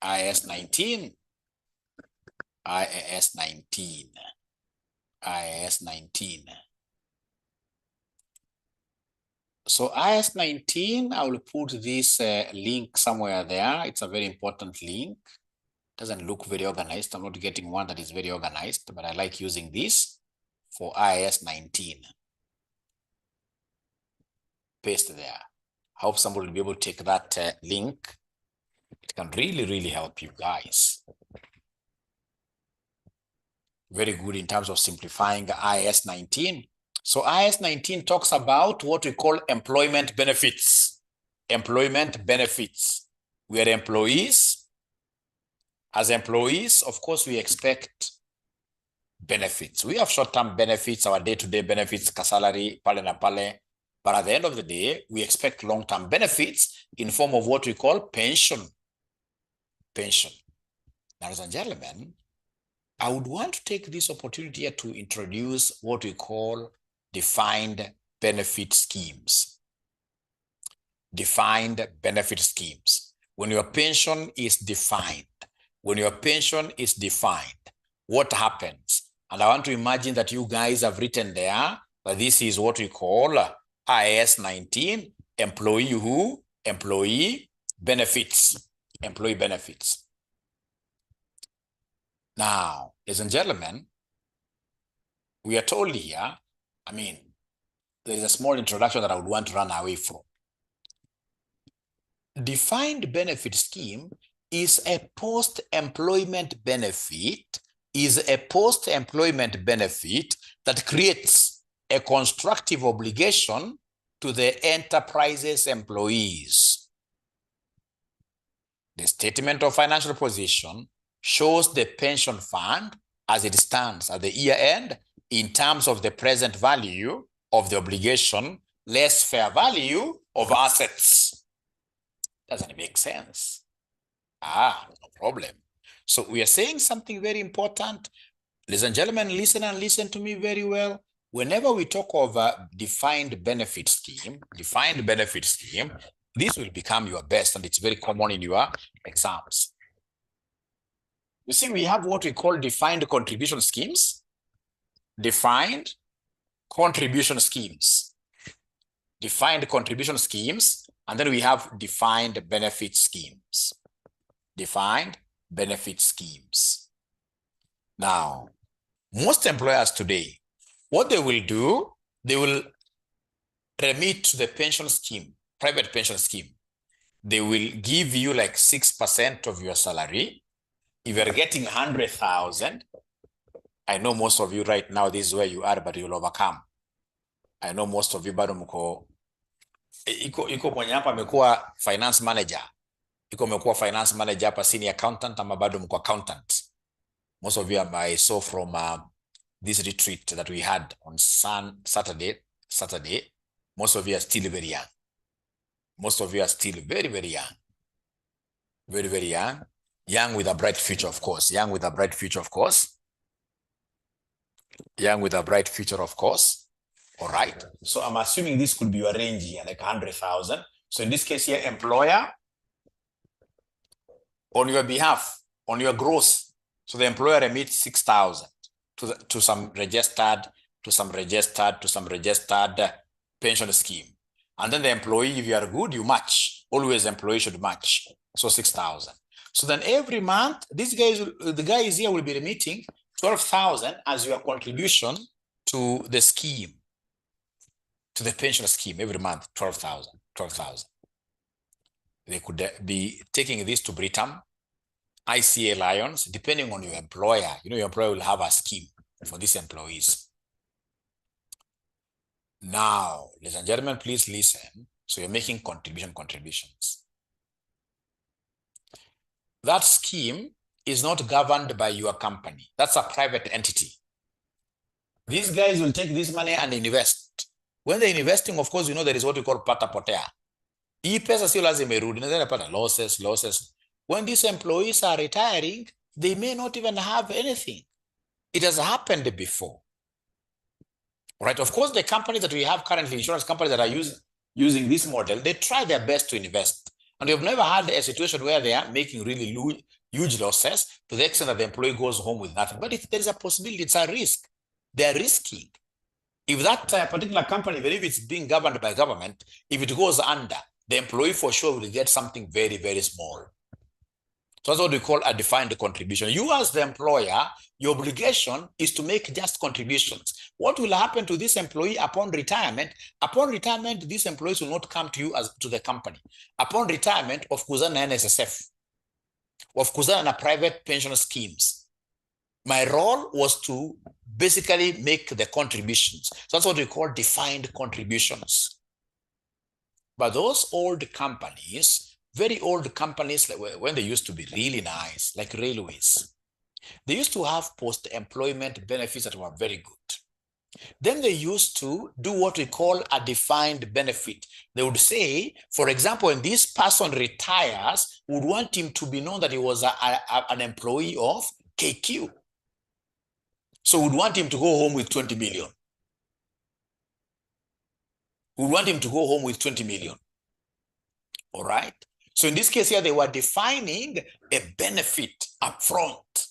IAS 19. IAS 19. IAS 19. So IAS 19, I will put this link somewhere there. It's a very important link. Doesn't look very organized. I'm not getting one that is very organized, but I like using this for IAS 19. Paste there. I hope somebody will be able to take that link. It can really help you guys. Very good in terms of simplifying IAS 19. So IAS 19 talks about what we call employment benefits. Employment benefits. We are employees. As employees, of course, we expect benefits. We have short-term benefits, our day-to-day benefits, salary, pale na pale. But at the end of the day, we expect long-term benefits in form of what we call pension. Pension. Now, ladies and gentlemen, I would want to take this opportunity here to introduce what we call defined benefit schemes. Defined benefit schemes. When your pension is defined, what happens? And I want to imagine that you guys have written there that this is what we call IAS 19, employee benefits. Employee benefits. Now, ladies and gentlemen, we are told here, there is a small introduction that I would want to run away from. Defined benefit scheme is a post-employment benefit, that creates a constructive obligation to the enterprise's employees. The statement of financial position shows the pension fund as it stands at the year end in terms of the present value of the obligation less fair value of assets. Doesn't it make sense? No problem. So we are saying something very important. Ladies and gentlemen, listen and listen to me very well. Whenever we talk of a defined benefit scheme, this will become your best, and it's very common in your exams. You see, we have what we call defined contribution schemes. Defined contribution schemes. Defined contribution schemes, and then we have defined benefit schemes. Defined benefit schemes. Now, most employers today, what they will do, they will remit to the pension scheme, private pension scheme. They will give you like 6% of your salary. If you're getting 100,000, I know most of you right now, this is where you are, but you'll overcome. I know most of you bado mko iko mwenye hapa amekuwa finance manager. Iko amekuwa finance manager hapa, senior accountant, ama bado mko accountant. Most of you I saw from this retreat that we had on Saturday. Most of you are still very young. Most of you are still very, very young. Very, very young. Young with a bright future, of course. Young with a bright future, of course. Young with a bright future, of course. All right. So I'm assuming this could be your range here, like 100,000. So in this case here, employer, on your behalf, on your gross, so the employer remits 6,000 to some registered pension scheme. And then the employee, if you are good, you match. Always employee should match. So 6,000. So then every month, the guys here will be remitting 12,000 as your contribution to the scheme, to the pension scheme every month, 12,000. They could be taking this to Britam, ICA Lions, depending on your employer. You know, your employer will have a scheme for these employees. Now, ladies and gentlemen, please listen. So you're making contributions. That scheme is not governed by your company. That's a private entity. These guys will take this money and invest. When they're investing, of course, you know, there is what we call pata potea. Hii pesa sio lazima irudi, inaweza pata losses. When these employees are retiring, they may not even have anything. It has happened before. Right? Of course, the companies that we have currently, insurance companies that are using this model, they try their best to invest. And we've never had a situation where they are making really huge losses to the extent that the employee goes home with nothing. But if there is a possibility, it's a risk. They're risking. If that particular company, even if it's being governed by government, if it goes under, the employee for sure will get something very, very small. So that's what we call a defined contribution. You as the employer, your obligation is to make just contributions. What will happen to this employee upon retirement? Upon retirement, these employees will not come to you as to the company. Upon retirement, of kuzana na NSSF, of kuzana na private pension schemes, my role was to basically make the contributions. So that's what we call defined contributions. But those old companies, very old companies, when they used to be really nice, like railways, they used to have post-employment benefits that were very good. Then they used to do what we call a defined benefit. They would say, for example, when this person retires, we would want him to be known that he was an employee of KQ. So we'd want him to go home with 20 million. We want him to go home with 20 million. All right. So in this case here, they were defining a benefit up front.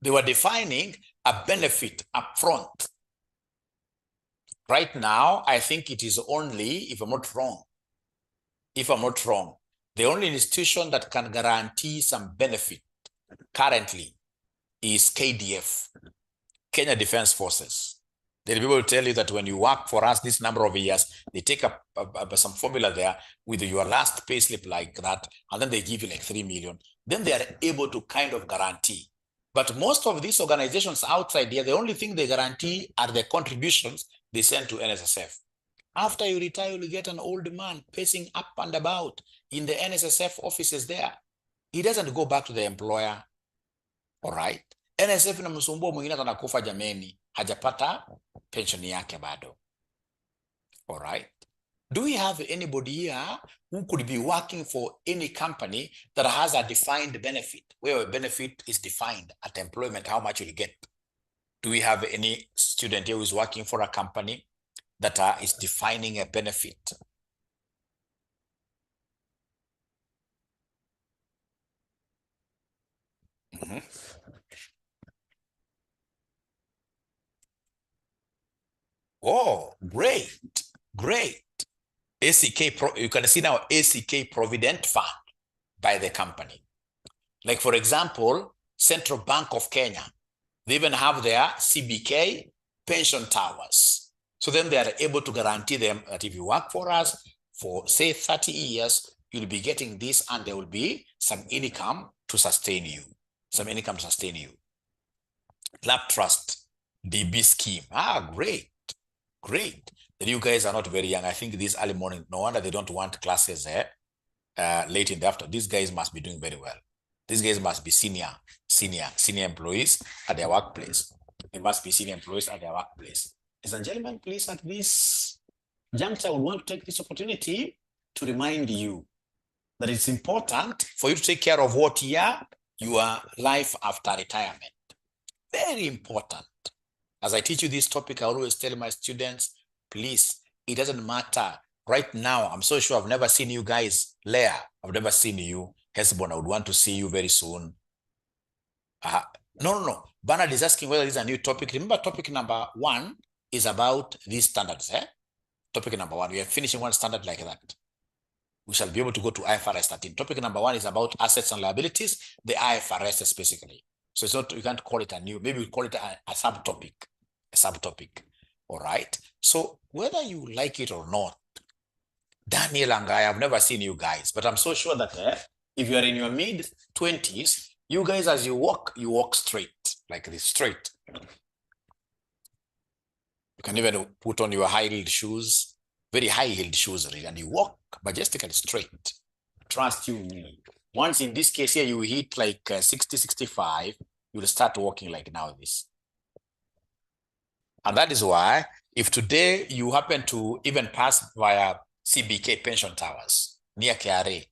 They were defining a benefit up front. Right now, I think it is only, if I'm not wrong, the only institution that can guarantee some benefit currently is KDF, Kenya Defense Forces. They'll be able to tell you that when you work for us this number of years, they take up some formula there with your last payslip like that, and then they give you like 3 million. Then they are able to kind of guarantee. But most of these organizations outside here, the only thing they guarantee are the contributions they send to NSSF. After you retire, you'll get an old man pacing up and about in the NSSF offices there. He doesn't go back to the employer. All right. NSSF na msumbua mwingine anakufa jameni, hajapata pension yake bado. All right. Do we have anybody here who could be working for any company that has a defined benefit, where a benefit is defined at employment, how much you'll get? Do we have any student here who is working for a company that is defining a benefit? Oh, great, great. You can see now ACK Provident Fund by the company. Like for example, Central Bank of Kenya, they even have their CBK pension towers. So then they are able to guarantee them that if you work for us for say 30 years, you'll be getting this and there will be some income to sustain you. Lab Trust, DB scheme. Great. Great. Then you guys are not very young. I think this early morning, no wonder they don't want classes late in the afternoon. These guys must be doing very well. These guys must be senior employees at their workplace. They must be senior employees at their workplace. Ladies and gentlemen, please, at this juncture, I would want to take this opportunity to remind you that it's important for you to take care of what your life after retirement. Very important. As I teach you this topic, I always tell my students, please, it doesn't matter. Right now, I'm so sure I've never seen you guys. Leah, I've never seen you. 𝗲𝗂𝗀𝗶, I would want to see you very soon. No. Bernard is asking whether this is a new topic. Remember, topic number 1 is about these standards. Topic number 1, we are finishing one standard like that. We shall be able to go to IFRS 13. Topic number 1 is about assets and liabilities, the IFRS specifically. So it's not, you can't call it a new, maybe we call it a subtopic. All right. So whether you like it or not, Daniel and I have never seen you guys, but I'm so sure that if you are in your mid-20s, you guys, as you walk straight, like this, straight. You can even put on your high-heeled shoes, very high-heeled shoes, really, and you walk majestically straight. Trust you me. Once in this case here, you hit like 60, 65, you'll start walking like now this. And that is why, if today you happen to even pass via CBK pension towers near KRA,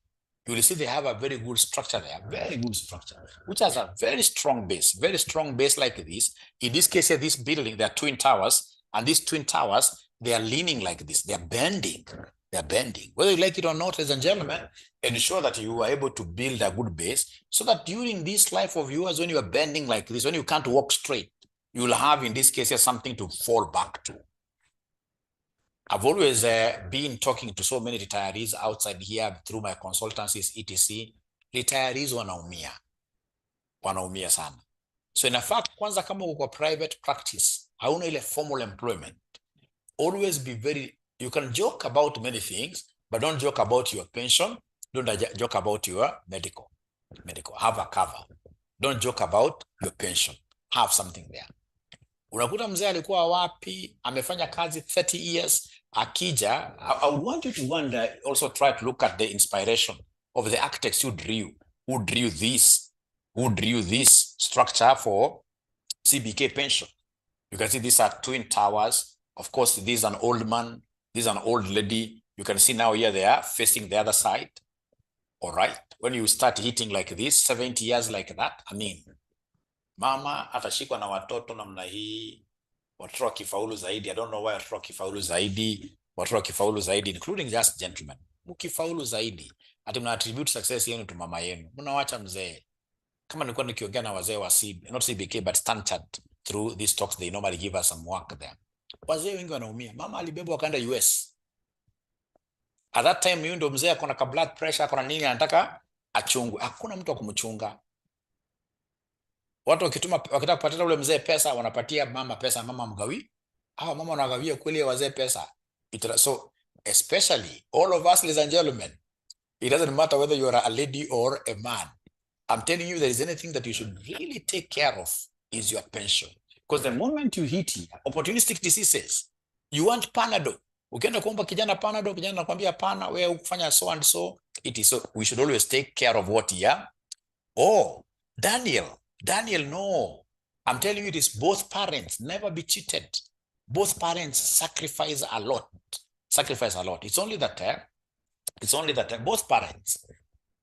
you will see they have a very good structure there, very good structure, which has a very strong base like this. In this case here, this building, there are twin towers, and these twin towers, they are leaning like this, they are bending. Whether you like it or not, ladies and gentlemen, ensure that you are able to build a good base so that during this life of yours, when you are bending like this, when you can't walk straight, you will have, in this case, something to fall back to. I've always been talking to so many retirees outside here through my consultancies, etc. Retirees wanaumia sana. So in fact, kwanza kama uko private practice, hauna ile formal employment, always be very, you can joke about many things, but don't joke about your pension. Don't joke about your medical. Have a cover. Don't joke about your pension. Have something there. Unakuta mzee alikuwa wapi, amefanya kazi 30 years, akija. I would want you to wonder, also try to look at the inspiration of the architects who drew this structure for CBK pension. You can see these are twin towers. Of course, this is an old man, this is an old lady. You can see now here they are facing the other side. All right. When you start hitting like this, 70 years like that, I mean, mama atashikwa na watoto namna hii, watoto wakifaulu zaidi. I don't know why watoto wakifaulu zaidi, including just gentlemen. Mkifaulu zaidi, ati mna attribute success yenu to mama yenu. Mnawacha mzee. Kama nilikuwa nikiongea na wazee wa not CBK but Stanchart through these talks, they normally give us some work there. Wazee wengi wanaumia. Mama alibebwa akaenda US. At that time, yeye ndo mzee akona ka blood pressure, akona nini, anataka achungwe. Hakuna mtu wa kumchunga. Watu wakitaka kupatia ule mzee pesa, wanapatia mama pesa, mama mgawi. Hawa mama wanagawia kweli wazee pesa. So, especially all of us, ladies and gentlemen, it doesn't matter whether you are a lady or a man. I'm telling you, there is anything that you should really take care of is your pension. Because the moment you hit here, opportunistic diseases, you want Panadol. Ukienda kuomba kijana Panadol, kijana anakuambia pana, wewe ukufanya so and so. It is so. We should always take care of what here. Oh, Daniel, no. I'm telling you, it is both parents. Never be cheated. Both parents sacrifice a lot. sacrifice a lot. It's only that both parents,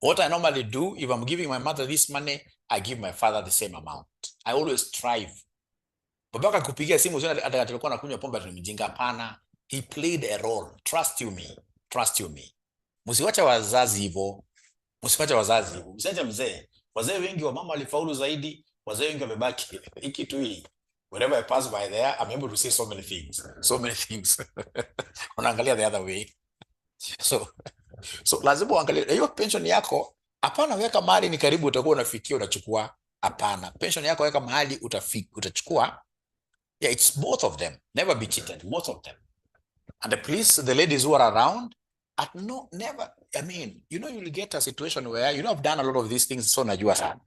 what I normally do, if I'm giving my mother this money, I give my father the same amount. I always strive. Babaka kupigia simu hata alikuwa anakunywa pombe tunimjinga, hapana. He played a role. Trust you me. Msiwache wazazi hivyo. Msiache mzee. Wazee wengi wa mama walifaulu zaidi, wazee wengi wamebaki hiki tu hii. Whenever I pass by there, I'm able to see so many things. Unaangalia the other way. So lazima uangalie hiyo pension yako. Hapana, weka mahali ni karibu utakuwa unafikia unachukua. Hapana, pension yako weka mahali utachukua. Yeah, it's both of them. Never be cheated, both of them. And please, the ladies who are around, never. I mean, you'll get a situation where you have done a lot of these things, so najua sana.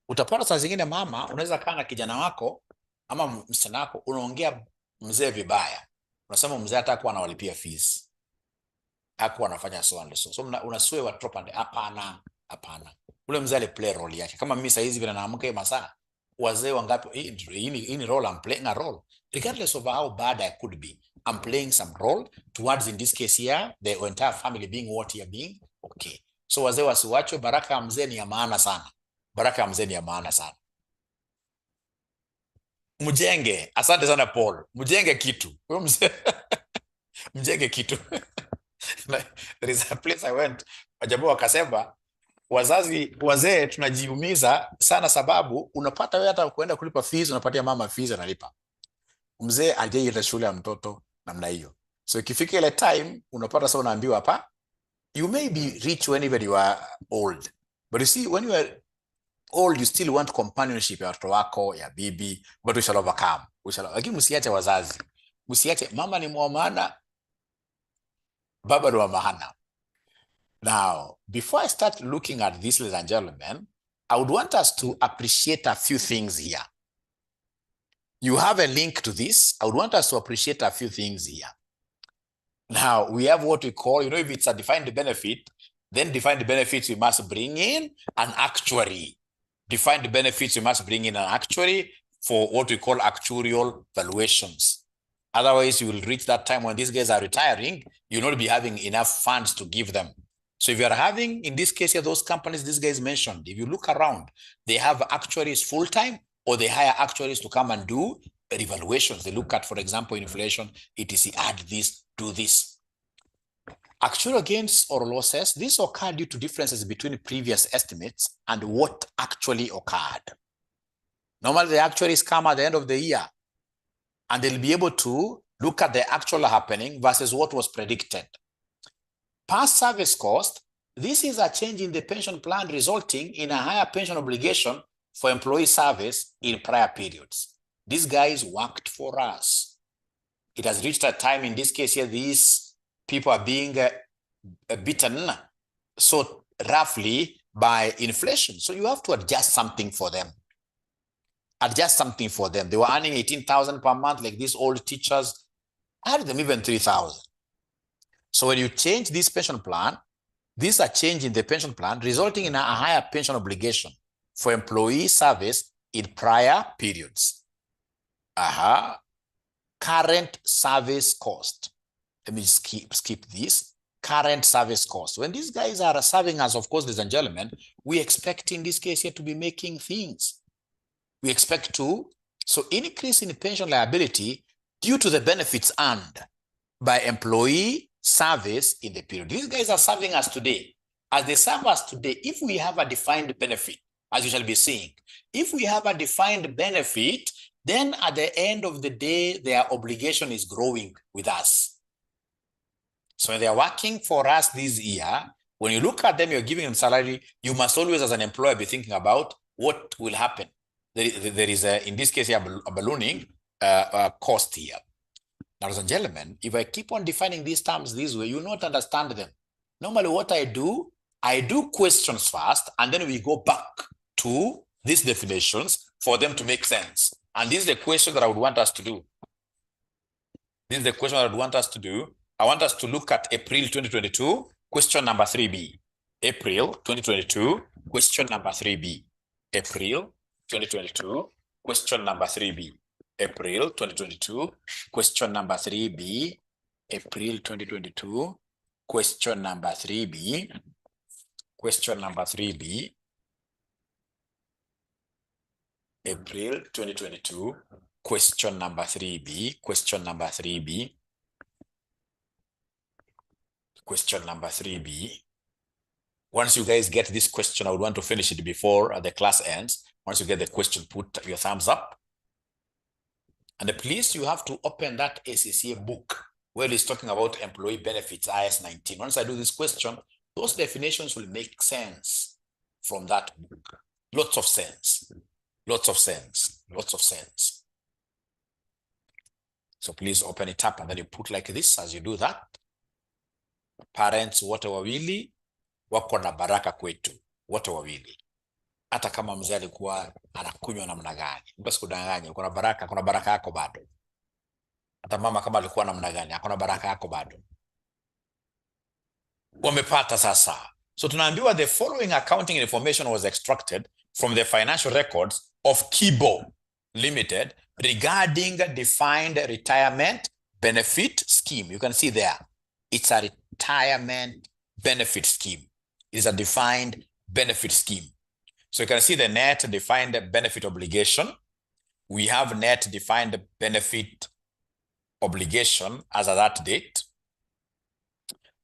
Utapata saa zingine mama, unaweza kaa na kijana wako ama msichana wako, unaongea mzee vibaya. Unasema mzee hatakuwa anawalipia fees. Hakuwa anafanya so and so. So unasue wa drop and hapana. Ule mzee play role yake. Kama mimi saa hizi vile naamka masaa, wazee wangapi hii ni role, I'm playing a role. Regardless of how bad I could be, I'm playing some role towards, in this case here, the entire family being what you're being. Okay. So wazee wasiwachwe, baraka ya mzee ni ya maana sana. Mjenge, asante sana Paul. Mjenge kitu. Mjenge kitu. There is a place I went, wajabu wakasema, wazee tunajiumiza sana sababu unapata wewe hata kuenda kulipa fees, unapatia mama fees analipa. Mzee ajaenda shule ya mtoto namna hiyo. So ikifika ile time unapata sasa unaambiwa hapa, you may be rich whenever you are old, but you see when you are old you still want companionship ya watoto wako, ya bibi, but we shall overcome. Lakini msiache wazazi. Msiache, mama ni maana, baba ni maana. Now, before I start looking at this, ladies and gentlemen, I would want us to appreciate a few things here. You have a link to this. I would want us to appreciate a few things here. Now, we have what we call, if it's a defined benefit, then defined benefits, we must bring in an actuary. Defined benefits, we must bring in an actuary for what we call actuarial valuations. Otherwise, you will reach that time when these guys are retiring, you'll not be having enough funds to give them. So if you are having, in this case, those companies these guys mentioned, if you look around, they have actuaries full-time, or they hire actuaries to come and do evaluations. They look at, for example, inflation, etc., add this, do this. Actual gains or losses, these occur due to differences between previous estimates and what actually occurred. Normally, the actuaries come at the end of the year, and they'll be able to look at the actual happening versus what was predicted. Past service cost, this is a change in the pension plan resulting in a higher pension obligation for employee service in prior periods. These guys worked for us. It has reached a time, in this case here, these people are being beaten so roughly by inflation. So you have to adjust something for them. They were earning 18,000 per month, like these old teachers. Add them even 3,000. So when you change this pension plan, this is a change in the pension plan resulting in a higher pension obligation for employee service in prior periods. Current service cost. Let me skip this. Current service cost. When these guys are serving us, of course, ladies and gentlemen, we expect in this case here to be making things. We expect to, so increase in pension liability due to the benefits earned by employee service in the period. These guys are serving us today. As they serve us today, if we have a defined benefit, as you shall be seeing, if we have a defined benefit, then at the end of the day, their obligation is growing with us. So when they are working for us this year, when you look at them, you're giving them salary, you must always, as an employer, be thinking about what will happen. There is, in this case, a ballooning cost here. Now, ladies and gentlemen, if I keep on defining these terms this way, you will not understand them. Normally, what I do questions first, and then we go back to these definitions for them to make sense. And this is the question that I would want us to do. I want us to look at April 2022, question number 3B. April 2022, question number 3B. April 2022, question number 3B. April 2022, question number 3B. April 2022. Question number 3B. Question number 3B. April 2022. Question number 3B. Question number 3B. Question number 3B. Once you guys get this question, I would want to finish it before the class ends. Once you get the question, put your thumbs up. And please, you have to open that ACCA book where it's talking about employee benefits, IS-19. Once I do this question, those definitions will make sense from that book. Lots of sense. Lots of sense. Lots of sense. So please open it up and then you put like this as you do that. Parents wote wawili wako na baraka kwetu, wote wawili. Hata kama mzee alikuwa anakunywa namna gani, basi kudanganya, kuna baraka yako bado. Hata mama kama alikuwa namna gani, kuna baraka yako bado. Wamepata sasa. So tunaambiwa the following accounting information was extracted from the financial records of 𝗲𝗄𝗀 Limited regarding defined retirement benefit scheme. You can see there, it's a retirement benefit scheme. It's a defined benefit scheme. So you can see the net defined benefit obligation. We have net defined benefit obligation as of that date.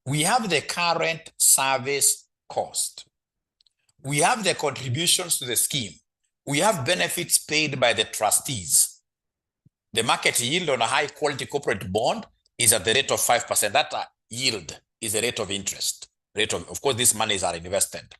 We have the current service cost. We have the contributions to the scheme. We have benefits paid by the trustees. The market yield on a high quality corporate bond is at the rate of 5%. That yield is the rate of interest. Of course, these monies are invested.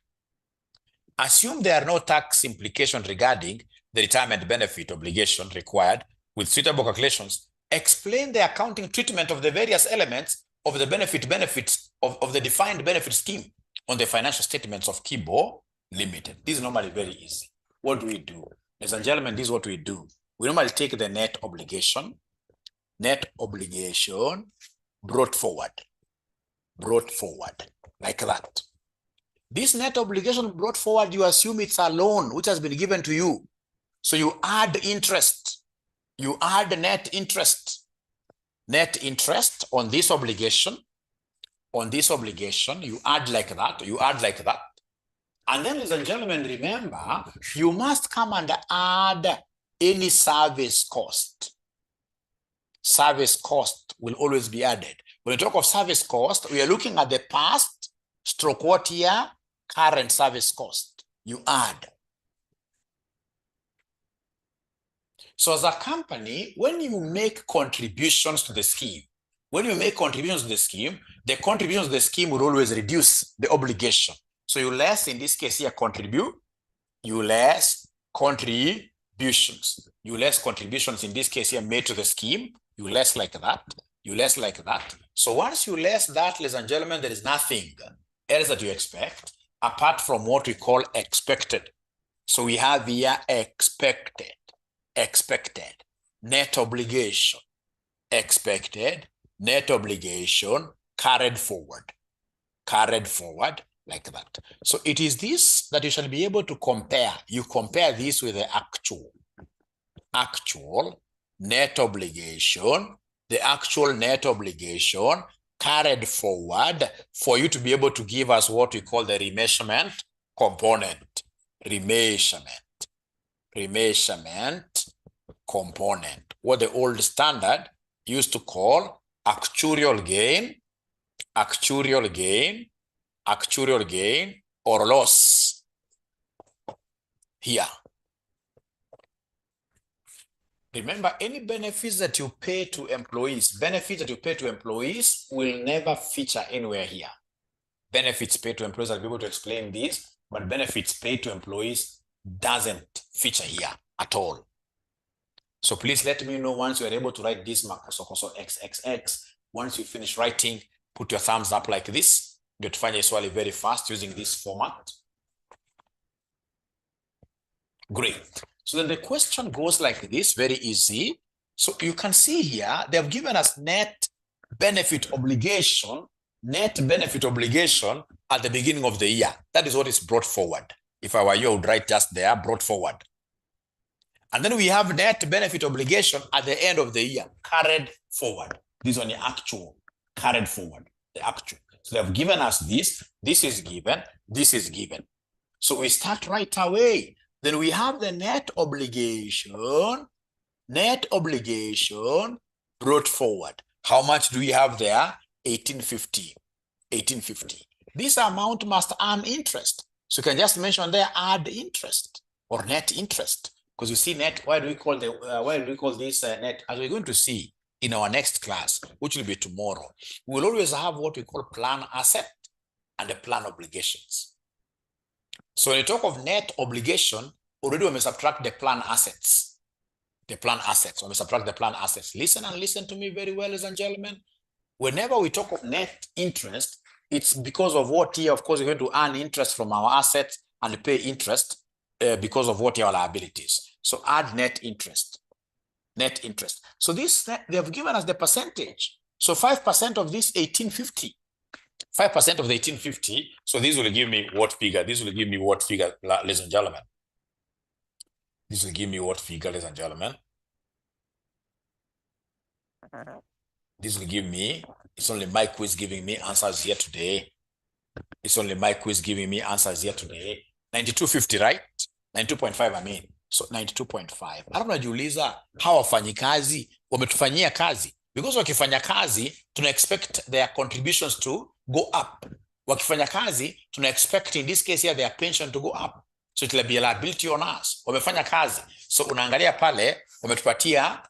Assume there are no tax implications regarding the retirement benefit obligation required with suitable calculations. Explain the accounting treatment of the various elements of the benefits of the defined benefit scheme on the financial statements of 𝗲𝗄𝗀 Limited. This is normally very easy. What do we do? Ladies and gentlemen, this is what we do. We normally take the net obligation brought forward, like that. This net obligation brought forward, you assume it's a loan which has been given to you. So you add interest. You add net interest. Net interest on this obligation. On this obligation, you add like that. You add like that. And then, ladies and gentlemen, remember, you must come and add any service cost. Service cost will always be added. When we talk of service cost, we are looking at the past stroke what year current service cost. You add. So as a company, when you make contributions to the scheme, the contributions to the scheme will always reduce the obligation. So you less, in this case here, contribute, you less contributions. You less contributions, in this case here, made to the scheme, you less like that, you less like that. So once you less that, ladies and gentlemen, there is nothing else that you expect apart from what we call expected. So we have here expected, net obligation, expected, net obligation, carried forward, like that. So it is this that you shall be able to compare. You compare this with the actual net obligation, the actual net obligation carried forward for you to be able to give us what we call the remeasurement component. Remeasurement component. What the old standard used to call actuarial gain or loss. Here. Remember, any benefits that you pay to employees, will never feature anywhere here. Benefits paid to employees, I'll be able to explain this, but benefits paid to employees doesn't feature here at all. So please let me know once you are able to write this makosokoso XXX. Once you finish writing, put your thumbs up like this. Get to find swali very fast using this format. Great. So then the question goes like this, very easy. So you can see here, they have given us net benefit obligation at the beginning of the year. That is what is brought forward. If I were you, I would write just there, brought forward. And then we have net benefit obligation at the end of the year, carried forward. This is on the actual. carried forward, the actual. So they have given us this is given, this is given. So we start right away. Then we have the net obligation brought forward. How much do we have there? 1850. This amount must earn interest. So you can just mention there, add interest or net interest. Because you see net, why do we call this net? As we're going to see in our next class, which will be tomorrow, we will always have what we call plan asset and the plan obligations. So when you talk of net obligation, already when we subtract the plan assets, when we subtract the plan assets, listen to me very well, ladies and gentlemen. Whenever we talk of net interest, it's because of what here, of course, we're going to earn interest from our assets and pay interest because of what your liabilities. So add net interest. So this, they have given us the percentage. So 5% of this 1850. 5% of the 1850. So this will give me what figure? This will give me what figure, ladies and gentlemen? This will give me what figure, ladies and gentlemen? This will give me, it's only my quiz giving me answers here today. 9250, right? 92.5, I mean. So 92.5. Alafu najiuliza, hawa wafanyikazi wametufanyia kazi. Because wakifanya kazi, tuna expect their contributions to go up. Wakifanya kazi, tuna expect in this case here their pension to go up. So it will be a liability on us. Wamefanya kazi. So unaangalia pale, wametupatia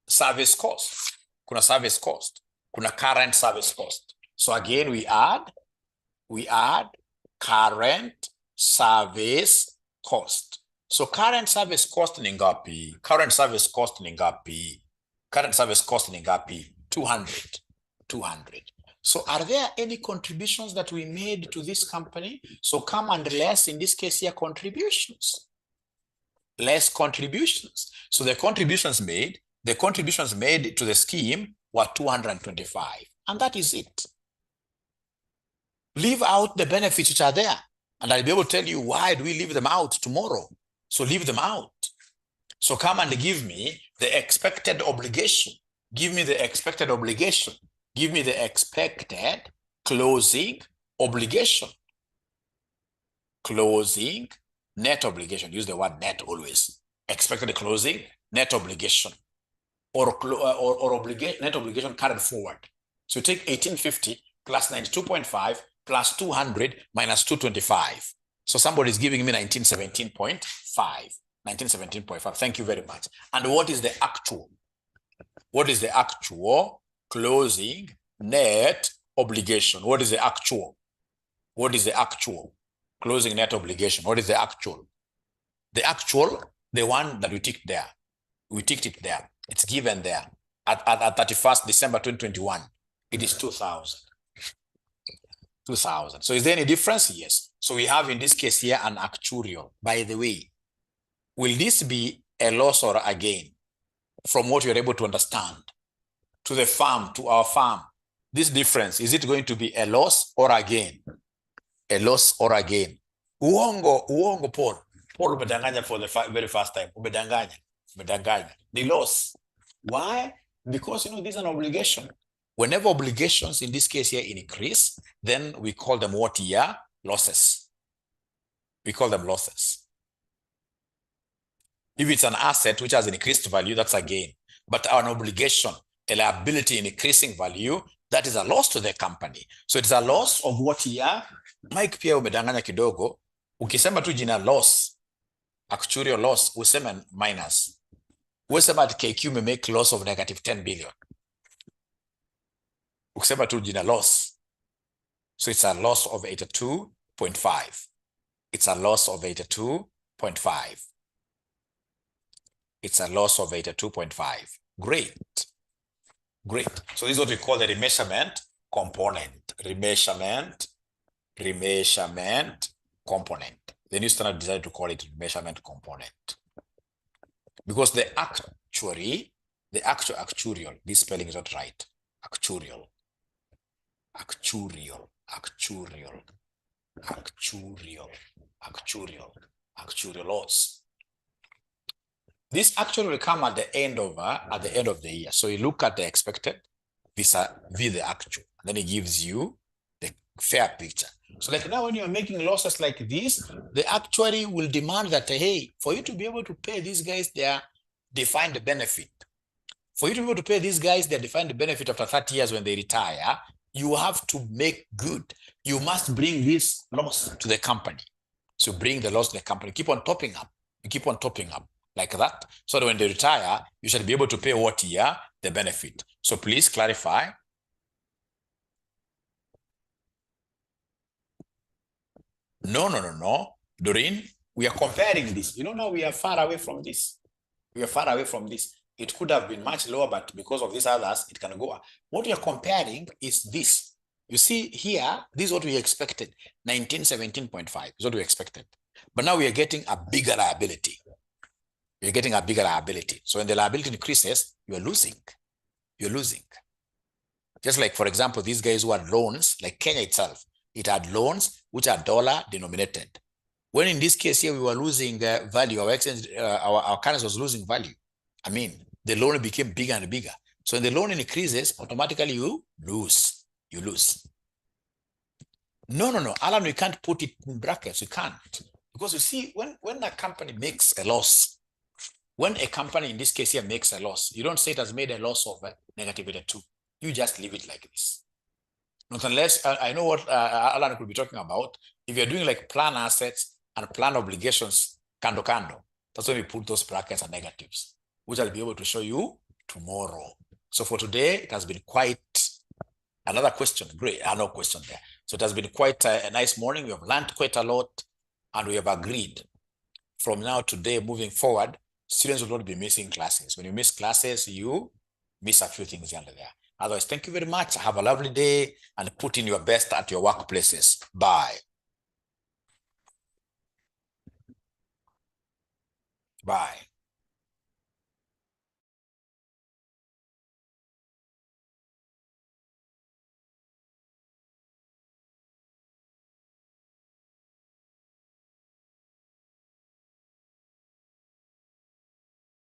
service cost. Kuna service cost. Kuna current service cost. So again, we add current service cost. So current service cost ni ngapi? Current service cost ni ngapi? 200. So are there any contributions that we made to this company? So come and less, in this case here, contributions. Less contributions. So the contributions made to the scheme were 225. And that is it. Leave out the benefits which are there. And I'll be able to tell you why do we leave them out tomorrow. So leave them out. So come and give me the expected obligation. Give me the expected obligation. Give me the expected closing obligation. Closing net obligation. Use the word net always. Expected closing net obligation. Or net obligation carried forward. So you take 1850 plus 92.5 plus 200 minus 225. So somebody is giving me 1917.5. 1917.5. Thank you very much. And what is the actual? What is the actual closing net obligation? What is the actual? What is the actual closing net obligation? What is the actual? The actual, the one that we ticked there. We ticked it there. It's given there. At 31st December 2021, it is 2,000. 2,000. So is there any difference? Yes. So we have in this case here an actuarial. By the way, will this be a loss or a gain from what you're able to understand to the farm, to our farm? This difference, is it going to be a loss or a gain? A loss or a gain? Uongo, Paul. Paul umedanganya for the very first time. Umedanganya. The loss. Why? Because, this is an obligation. Whenever obligations, in this case here, increase, then we call them what here? Losses. We call them losses. If it's an asset which has increased value, that's a gain. But an obligation, a liability in increasing value, that is a loss to the company. So it's a loss of what here? Mike pia umedanganya kidogo. Ukisema tu jina loss, actuarial loss, useme minus. Usema at KQ may make loss of negative 10 billion. Ukisema tu jina loss. So it's a loss of 82.5. It's a loss of 82.5. It's a loss of 82.5. Great. So this is what we call the remeasurement component. Remeasurement component. The new standard decided to call it remeasurement component. Because the actuarial, this spelling is not right. Actuarial loss. This actually will come at the end of the year. So you look at the expected vis-a-vis the actual. Then it gives you the fair picture. So like now when you're making losses like this, the actuary will demand that, hey, for you to be able to pay these guys their defined benefit, for you to be able to pay these guys their defined benefit after 30 years when they retire, you have to make good. You must bring this loss to the company. So bring the loss to the company. Keep on topping up. You keep on topping up like that. So that when they retire, you should be able to pay what year? The benefit. So please clarify. No. Doreen, we are comparing this. Now we are far away from this. We are far away from this. It could have been much lower, but because of these others, it can go up. What we are comparing is this. You see here, this is what we expected. 1917.5 is what we expected. But now we are getting a bigger liability. You're getting a bigger liability. So when the liability increases, you're losing. You're losing. Just like, for example, these guys who had loans, like Kenya itself, it had loans which are dollar denominated. When in this case here, we were losing value, our exchange, our currency was losing value. I mean, the loan became bigger and bigger. So when the loan increases, automatically you lose. You lose. No, Alan, we can't put it in brackets. We can't. Because you see, when a company makes a loss, when a company in this case here makes a loss, you don't say it has made a loss of -2. You just leave it like this. Not unless, I know what Alan could be talking about. If you're doing like plan assets and plan obligations, kando. That's when we put those brackets and negatives, which I'll be able to show you tomorrow. So for today, it has been quite another question. Great, no question there. So it has been quite a nice morning. We have learned quite a lot, and we have agreed from now today moving forward, students will not be missing classes. When you miss classes, you miss a few things under there. Otherwise, thank you very much. Have a lovely day and put in your best at your workplaces. Bye. Bye.